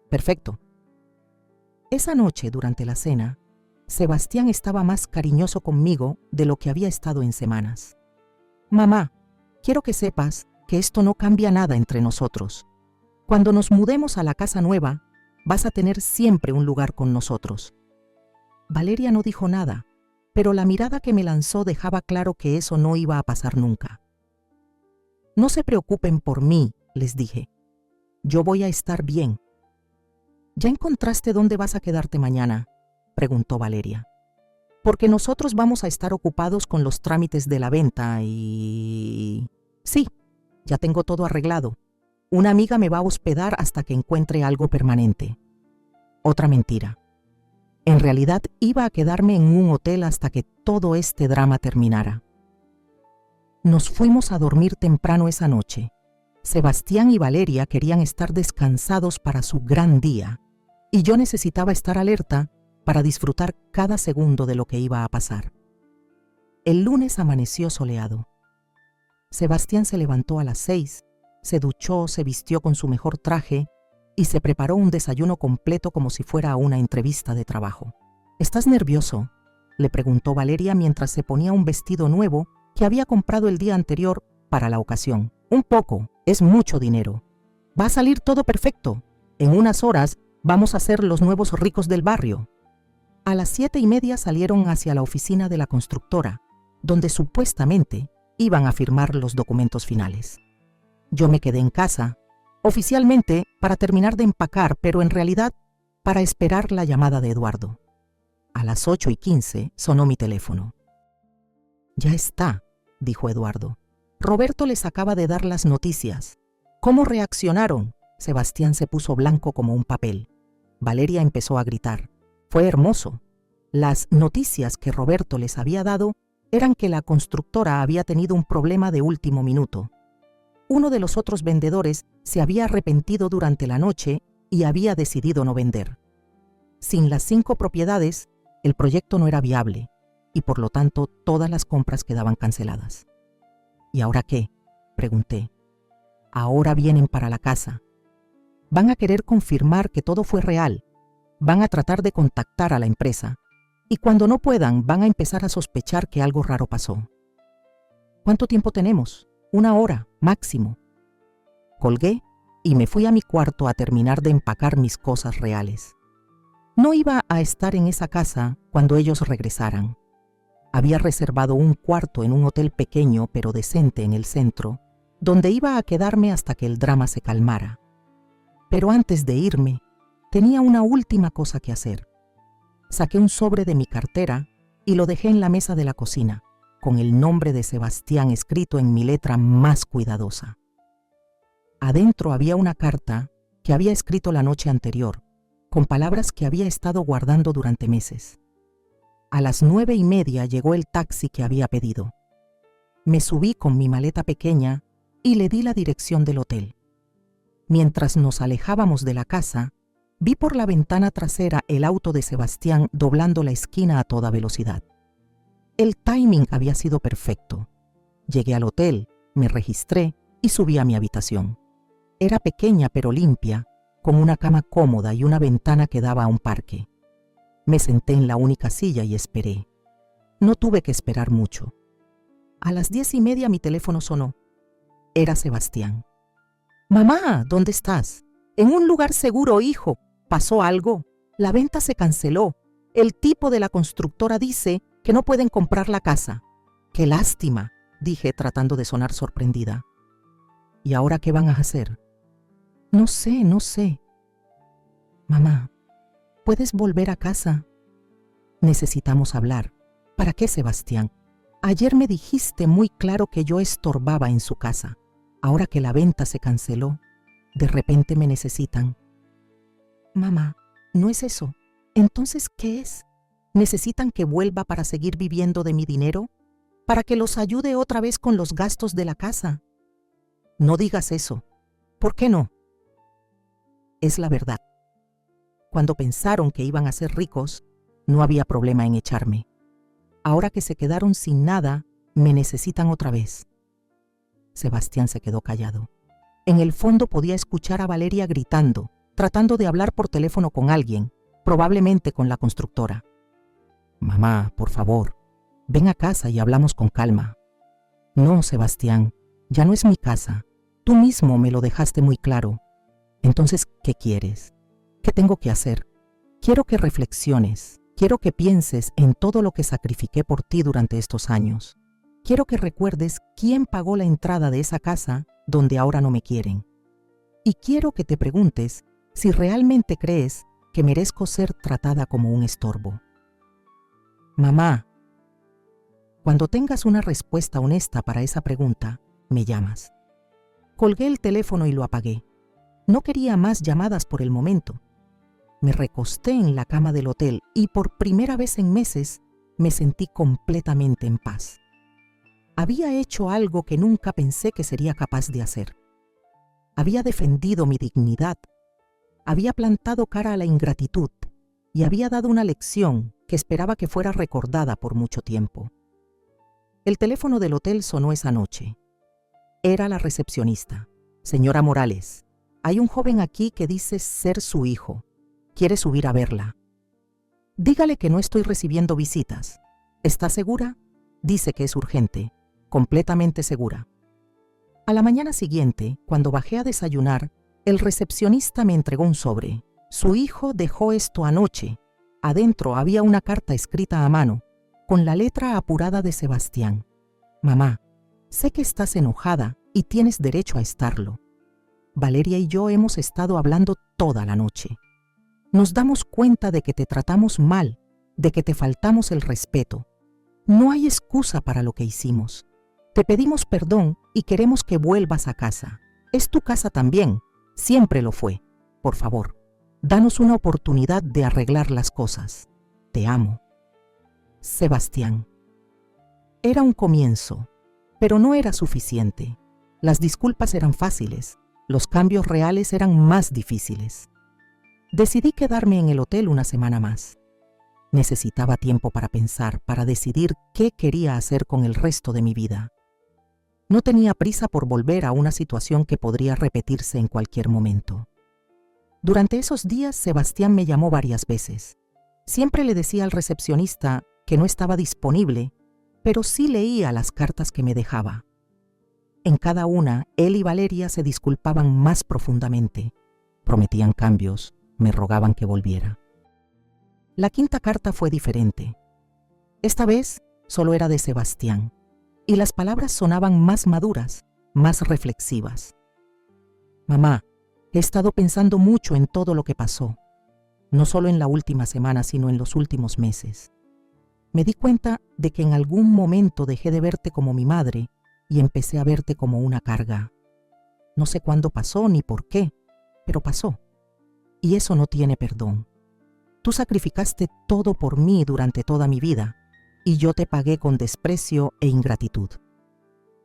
«Perfecto». Esa noche, durante la cena, Sebastián estaba más cariñoso conmigo de lo que había estado en semanas. «Mamá, quiero que sepas que esto no cambia nada entre nosotros. Cuando nos mudemos a la casa nueva, vas a tener siempre un lugar con nosotros». Valeria no dijo nada, pero la mirada que me lanzó dejaba claro que eso no iba a pasar nunca. «No se preocupen por mí», les dije. «Yo voy a estar bien». «¿Ya encontraste dónde vas a quedarte mañana?», preguntó Valeria. «Porque nosotros vamos a estar ocupados con los trámites de la venta y...». «Sí, ya tengo todo arreglado. Una amiga me va a hospedar hasta que encuentre algo permanente». Otra mentira. En realidad iba a quedarme en un hotel hasta que todo este drama terminara. Nos fuimos a dormir temprano esa noche. Sebastián y Valeria querían estar descansados para su gran día, y yo necesitaba estar alerta para disfrutar cada segundo de lo que iba a pasar. El lunes amaneció soleado. Sebastián se levantó a las 6, se duchó, se vistió con su mejor traje y se preparó un desayuno completo como si fuera a una entrevista de trabajo. ¿Estás nervioso?, le preguntó Valeria mientras se ponía un vestido nuevo que había comprado el día anterior para la ocasión. Un poco, es mucho dinero. Va a salir todo perfecto. En unas horas vamos a ser los nuevos ricos del barrio. A las 7:30 salieron hacia la oficina de la constructora, donde supuestamente iban a firmar los documentos finales. Yo me quedé en casa, oficialmente para terminar de empacar, pero en realidad para esperar la llamada de Eduardo. A las 8:15 sonó mi teléfono. «Ya está», dijo Eduardo. «Roberto les acaba de dar las noticias». «¿Cómo reaccionaron?». Sebastián se puso blanco como un papel. Valeria empezó a gritar. Fue hermoso. Las noticias que Roberto les había dado eran que la constructora había tenido un problema de último minuto. Uno de los otros vendedores se había arrepentido durante la noche y había decidido no vender. Sin las 5 propiedades, el proyecto no era viable y por lo tanto todas las compras quedaban canceladas. ¿Y ahora qué?, pregunté. Ahora vienen para la casa. Van a querer confirmar que todo fue real. Van a tratar de contactar a la empresa. Y cuando no puedan, van a empezar a sospechar que algo raro pasó. ¿Cuánto tiempo tenemos? 1 hora, máximo. Colgué y me fui a mi cuarto a terminar de empacar mis cosas reales. No iba a estar en esa casa cuando ellos regresaran. Había reservado un cuarto en un hotel pequeño pero decente en el centro, donde iba a quedarme hasta que el drama se calmara. Pero antes de irme, tenía una última cosa que hacer. Saqué un sobre de mi cartera y lo dejé en la mesa de la cocina, con el nombre de Sebastián escrito en mi letra más cuidadosa. Adentro había una carta que había escrito la noche anterior, con palabras que había estado guardando durante meses. A las 9:30 llegó el taxi que había pedido. Me subí con mi maleta pequeña y le di la dirección del hotel. Mientras nos alejábamos de la casa, vi por la ventana trasera el auto de Sebastián doblando la esquina a toda velocidad. El timing había sido perfecto. Llegué al hotel, me registré y subí a mi habitación. Era pequeña pero limpia, con una cama cómoda y una ventana que daba a un parque. Me senté en la única silla y esperé. No tuve que esperar mucho. A las 10:30 mi teléfono sonó. Era Sebastián. «Mamá, ¿dónde estás?» «En un lugar seguro, hijo. ¿Pasó algo?» «La venta se canceló. El tipo de la constructora dice que no pueden comprar la casa». «Qué lástima», dije tratando de sonar sorprendida. «¿Y ahora qué van a hacer?» No sé. «Mamá, ¿puedes volver a casa?» «Necesitamos hablar». «¿Para qué, Sebastián? Ayer me dijiste muy claro que yo estorbaba en su casa. Ahora que la venta se canceló, de repente me necesitan». «Mamá, no es eso. Entonces, ¿qué es? ¿Necesitan que vuelva para seguir viviendo de mi dinero? ¿Para que los ayude otra vez con los gastos de la casa?» «No digas eso». «¿Por qué no?» Es la verdad. Cuando pensaron que iban a ser ricos, no había problema en echarme. Ahora que se quedaron sin nada, me necesitan otra vez. Sebastián se quedó callado. En el fondo podía escuchar a Valeria gritando, tratando de hablar por teléfono con alguien, probablemente con la constructora. «Mamá, por favor, ven a casa y hablamos con calma». «No, Sebastián, ya no es mi casa. Tú mismo me lo dejaste muy claro. Entonces, ¿qué quieres? ¿Qué tengo que hacer? Quiero que reflexiones. Quiero que pienses en todo lo que sacrifiqué por ti durante estos años. Quiero que recuerdes quién pagó la entrada de esa casa donde ahora no me quieren. Y quiero que te preguntes si realmente crees que merezco ser tratada como un estorbo». «Mamá, cuando tengas una respuesta honesta para esa pregunta, me llamas». Colgué el teléfono y lo apagué. No quería más llamadas por el momento. Me recosté en la cama del hotel y por primera vez en meses me sentí completamente en paz. Había hecho algo que nunca pensé que sería capaz de hacer. Había defendido mi dignidad. Había plantado cara a la ingratitud y había dado una lección que esperaba que fuera recordada por mucho tiempo. El teléfono del hotel sonó esa noche. Era la recepcionista. Señora Morales, hay un joven aquí que dice ser su hijo. Quiere subir a verla. Dígale que no estoy recibiendo visitas. ¿Está segura? Dice que es urgente. Completamente segura. A la mañana siguiente, cuando bajé a desayunar, el recepcionista me entregó un sobre. Su hijo dejó esto anoche. Adentro había una carta escrita a mano, con la letra apurada de Sebastián. Mamá, sé que estás enojada y tienes derecho a estarlo. Valeria y yo hemos estado hablando toda la noche. Nos damos cuenta de que te tratamos mal, de que te faltamos el respeto. No hay excusa para lo que hicimos. Te pedimos perdón y queremos que vuelvas a casa. Es tu casa también, siempre lo fue. Por favor, danos una oportunidad de arreglar las cosas. Te amo. Sebastián. Era un comienzo, pero no era suficiente. Las disculpas eran fáciles, los cambios reales eran más difíciles. Decidí quedarme en el hotel una semana más. Necesitaba tiempo para pensar, para decidir qué quería hacer con el resto de mi vida. No tenía prisa por volver a una situación que podría repetirse en cualquier momento. Durante esos días, Sebastián me llamó varias veces. Siempre le decía al recepcionista que no estaba disponible, pero sí leía las cartas que me dejaba. En cada una, él y Valeria se disculpaban más profundamente. Prometían cambios, me rogaban que volviera. La quinta carta fue diferente. Esta vez solo era de Sebastián, y las palabras sonaban más maduras, más reflexivas. Mamá, he estado pensando mucho en todo lo que pasó, no solo en la última semana, sino en los últimos meses. Me di cuenta de que en algún momento dejé de verte como mi madre y empecé a verte como una carga. No sé cuándo pasó ni por qué, pero pasó. Y eso no tiene perdón. Tú sacrificaste todo por mí durante toda mi vida y yo te pagué con desprecio e ingratitud.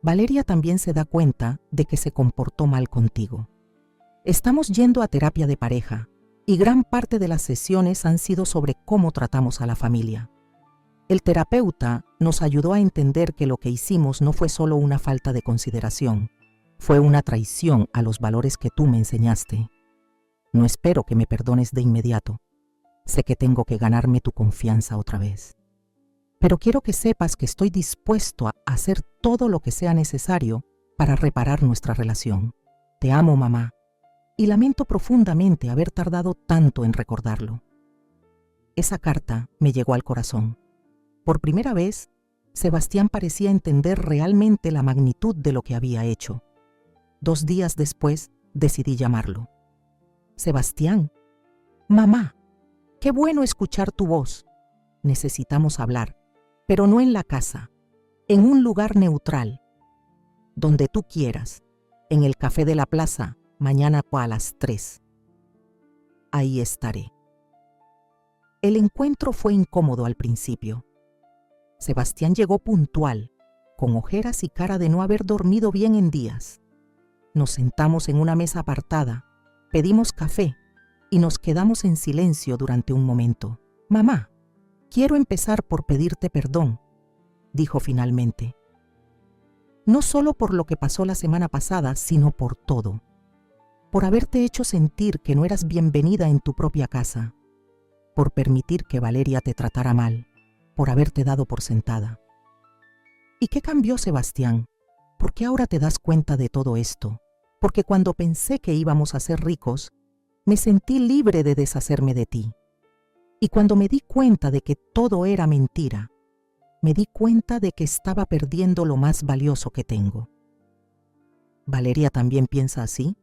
Valeria también se da cuenta de que se comportó mal contigo. Estamos yendo a terapia de pareja y gran parte de las sesiones han sido sobre cómo tratamos a la familia. El terapeuta nos ayudó a entender que lo que hicimos no fue solo una falta de consideración, fue una traición a los valores que tú me enseñaste. No espero que me perdones de inmediato. Sé que tengo que ganarme tu confianza otra vez. Pero quiero que sepas que estoy dispuesto a hacer todo lo que sea necesario para reparar nuestra relación. Te amo, mamá, y lamento profundamente haber tardado tanto en recordarlo. Esa carta me llegó al corazón. Por primera vez, Sebastián parecía entender realmente la magnitud de lo que había hecho. 2 días después, decidí llamarlo. Sebastián, mamá, qué bueno escuchar tu voz. Necesitamos hablar, pero no en la casa, en un lugar neutral, donde tú quieras, en el café de la plaza, mañana a las 3. Ahí estaré. El encuentro fue incómodo al principio. Sebastián llegó puntual, con ojeras y cara de no haber dormido bien en días. Nos sentamos en una mesa apartada, pedimos café y nos quedamos en silencio durante un momento. Mamá, quiero empezar por pedirte perdón, dijo finalmente. No solo por lo que pasó la semana pasada, sino por todo. Por haberte hecho sentir que no eras bienvenida en tu propia casa. Por permitir que Valeria te tratara mal. Por haberte dado por sentada. ¿Y qué cambió, Sebastián? ¿Por qué ahora te das cuenta de todo esto? Porque cuando pensé que íbamos a ser ricos, me sentí libre de deshacerme de ti. Y cuando me di cuenta de que todo era mentira, me di cuenta de que estaba perdiendo lo más valioso que tengo. ¿Valeria también piensa así?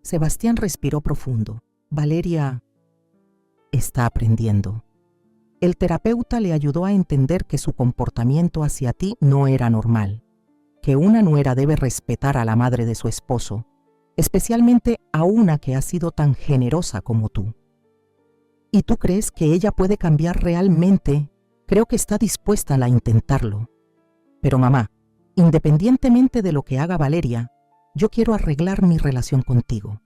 Sebastián respiró profundo. Valeria está aprendiendo. El terapeuta le ayudó a entender que su comportamiento hacia ti no era normal, que una nuera debe respetar a la madre de su esposo, especialmente a una que ha sido tan generosa como tú. ¿Y tú crees que ella puede cambiar realmente? Creo que está dispuesta a intentarlo. Pero mamá, independientemente de lo que haga Valeria, yo quiero arreglar mi relación contigo.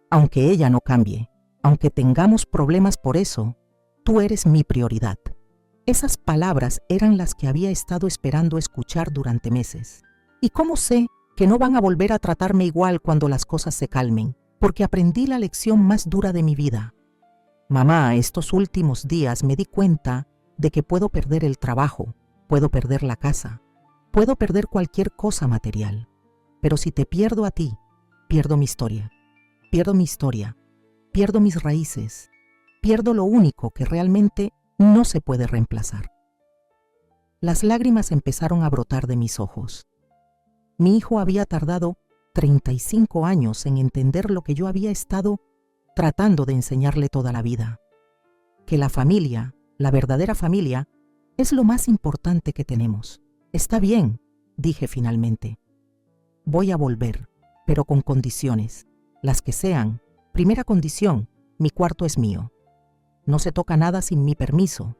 Aunque ella no cambie, aunque tengamos problemas por eso, tú eres mi prioridad. Esas palabras eran las que había estado esperando escuchar durante meses. ¿Y cómo sé que no van a volver a tratarme igual cuando las cosas se calmen? Porque aprendí la lección más dura de mi vida. Mamá, estos últimos días me di cuenta de que puedo perder el trabajo, puedo perder la casa, puedo perder cualquier cosa material. Pero si te pierdo a ti, pierdo mi historia, pierdo mi historia, pierdo mis raíces, pierdo lo único que realmente no se puede reemplazar. Las lágrimas empezaron a brotar de mis ojos. Mi hijo había tardado 35 años en entender lo que yo había estado tratando de enseñarle toda la vida. Que la familia, la verdadera familia, es lo más importante que tenemos. Está bien, dije finalmente. Voy a volver, pero con condiciones, las que sean. Primera condición, mi cuarto es mío. No se toca nada sin mi permiso,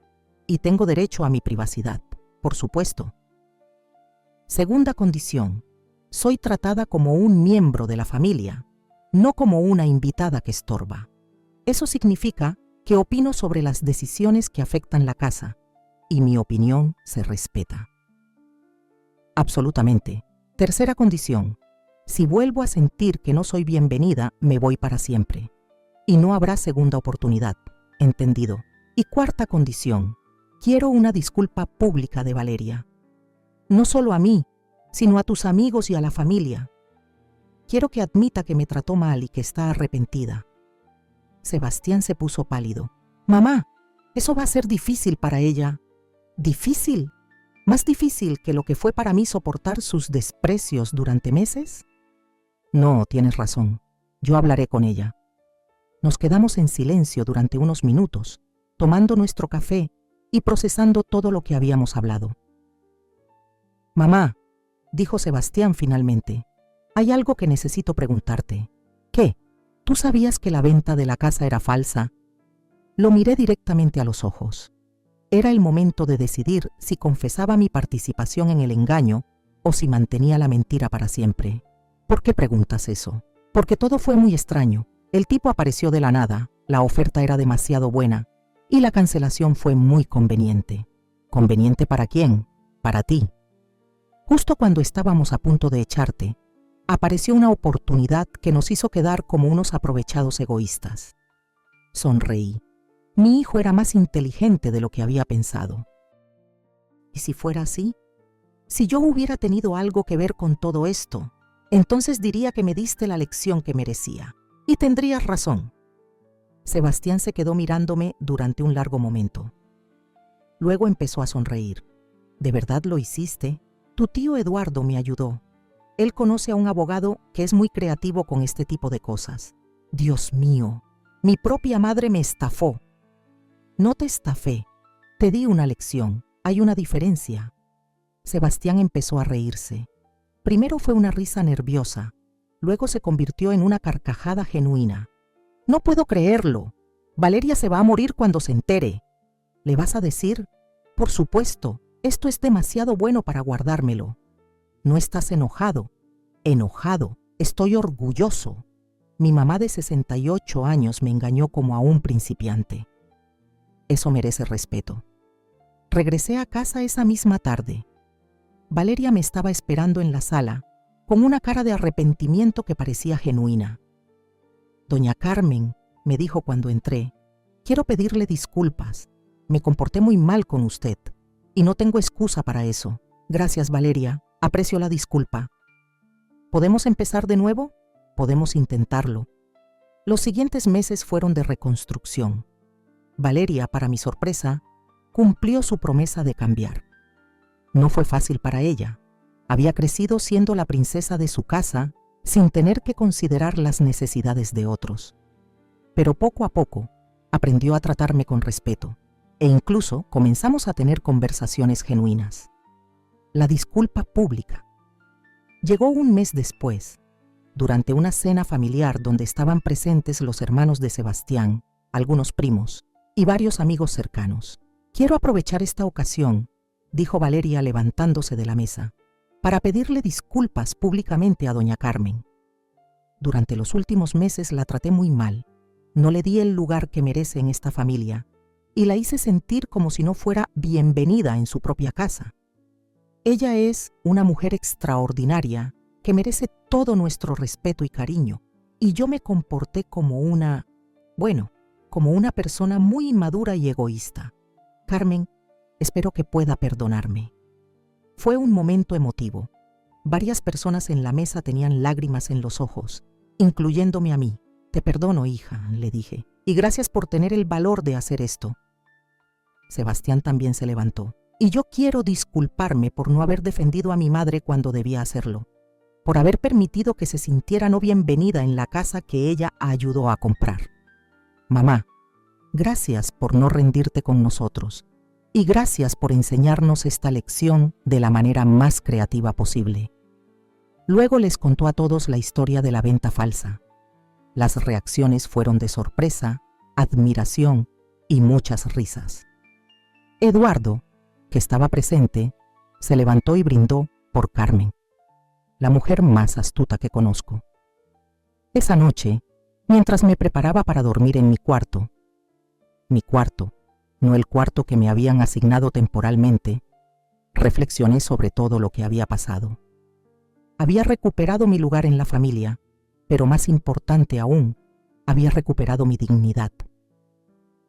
y tengo derecho a mi privacidad, por supuesto. Segunda condición, soy tratada como un miembro de la familia, no como una invitada que estorba. Eso significa que opino sobre las decisiones que afectan la casa, y mi opinión se respeta. Absolutamente. Tercera condición, si vuelvo a sentir que no soy bienvenida, me voy para siempre, y no habrá segunda oportunidad. Entendido. Y cuarta condición, quiero una disculpa pública de Valeria. No solo a mí, sino a tus amigos y a la familia. Quiero que admita que me trató mal y que está arrepentida. Sebastián se puso pálido. Mamá, eso va a ser difícil para ella. ¿Difícil? ¿Más difícil que lo que fue para mí soportar sus desprecios durante meses? No, tienes razón. Yo hablaré con ella. Nos quedamos en silencio durante unos minutos, tomando nuestro café y procesando todo lo que habíamos hablado. Mamá, dijo Sebastián finalmente, hay algo que necesito preguntarte. ¿Qué? ¿Tú sabías que la venta de la casa era falsa? Lo miré directamente a los ojos. Era el momento de decidir si confesaba mi participación en el engaño o si mantenía la mentira para siempre. ¿Por qué preguntas eso? Porque todo fue muy extraño. El tipo apareció de la nada, la oferta era demasiado buena y la cancelación fue muy conveniente. ¿Conveniente para quién? Para ti. Justo cuando estábamos a punto de echarte, apareció una oportunidad que nos hizo quedar como unos aprovechados egoístas. Sonreí. Mi hijo era más inteligente de lo que había pensado. ¿Y si fuera así? Si yo hubiera tenido algo que ver con todo esto, entonces diría que me diste la lección que merecía. Y tendrías razón. Sebastián se quedó mirándome durante un largo momento. Luego empezó a sonreír. ¿De verdad lo hiciste? Tu tío Eduardo me ayudó. Él conoce a un abogado que es muy creativo con este tipo de cosas. Dios mío, mi propia madre me estafó. No te estafé, te di una lección. Hay una diferencia. Sebastián empezó a reírse. Primero fue una risa nerviosa, luego se convirtió en una carcajada genuina. No puedo creerlo. Valeria se va a morir cuando se entere. ¿Le vas a decir? Por supuesto, esto es demasiado bueno para guardármelo. No estás enojado. Enojado. Estoy orgulloso. Mi mamá de 68 años me engañó como a un principiante. Eso merece respeto. Regresé a casa esa misma tarde. Valeria me estaba esperando en la sala, con una cara de arrepentimiento que parecía genuina. Doña Carmen, me dijo cuando entré, quiero pedirle disculpas. Me comporté muy mal con usted, y no tengo excusa para eso. Gracias, Valeria. Aprecio la disculpa. ¿Podemos empezar de nuevo? Podemos intentarlo. Los siguientes meses fueron de reconstrucción. Valeria, para mi sorpresa, cumplió su promesa de cambiar. No fue fácil para ella. Había crecido siendo la princesa de su casa sin tener que considerar las necesidades de otros. Pero poco a poco aprendió a tratarme con respeto e incluso comenzamos a tener conversaciones genuinas. La disculpa pública. Llegó un mes después, durante una cena familiar donde estaban presentes los hermanos de Sebastián, algunos primos y varios amigos cercanos. Quiero aprovechar esta ocasión, dijo Valeria levantándose de la mesa, para pedirle disculpas públicamente a doña Carmen. Durante los últimos meses la traté muy mal, no le di el lugar que merece en esta familia y la hice sentir como si no fuera bienvenida en su propia casa. Ella es una mujer extraordinaria que merece todo nuestro respeto y cariño, y yo me comporté como como una persona muy inmadura y egoísta. Carmen, espero que pueda perdonarme. Fue un momento emotivo. Varias personas en la mesa tenían lágrimas en los ojos, incluyéndome a mí. Te perdono, hija, le dije, y gracias por tener el valor de hacer esto. Sebastián también se levantó. Y yo quiero disculparme por no haber defendido a mi madre cuando debía hacerlo, por haber permitido que se sintiera no bienvenida en la casa que ella ayudó a comprar. Mamá, gracias por no rendirte con nosotros y gracias por enseñarnos esta lección de la manera más creativa posible. Luego les contó a todos la historia de la venta falsa. Las reacciones fueron de sorpresa, admiración y muchas risas. Eduardo, que estaba presente, se levantó y brindó por Carmen, la mujer más astuta que conozco. Esa noche, mientras me preparaba para dormir en mi cuarto, no el cuarto que me habían asignado temporalmente, reflexioné sobre todo lo que había pasado. Había recuperado mi lugar en la familia, pero más importante aún, había recuperado mi dignidad.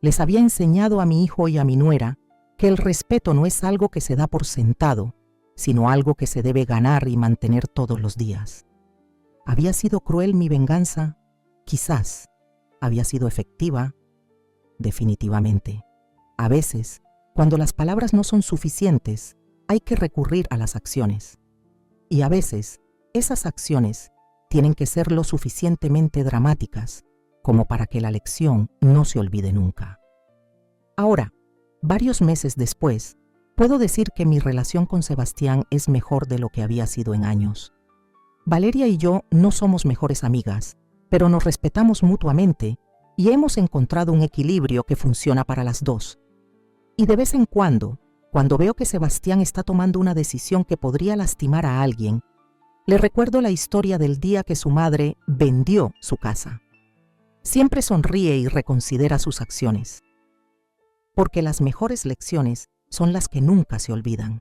Les había enseñado a mi hijo y a mi nuera que el respeto no es algo que se da por sentado, sino algo que se debe ganar y mantener todos los días. ¿Había sido cruel mi venganza? Quizás. ¿Había sido efectiva? Definitivamente. A veces, cuando las palabras no son suficientes, hay que recurrir a las acciones. Y a veces, esas acciones tienen que ser lo suficientemente dramáticas como para que la lección no se olvide nunca. Ahora, varios meses después, puedo decir que mi relación con Sebastián es mejor de lo que había sido en años. Valeria y yo no somos mejores amigas, pero nos respetamos mutuamente y hemos encontrado un equilibrio que funciona para las dos. Y de vez en cuando veo que Sebastián está tomando una decisión que podría lastimar a alguien, le recuerdo la historia del día que su madre vendió su casa. Siempre sonríe y reconsidera sus acciones, porque las mejores lecciones son las que nunca se olvidan.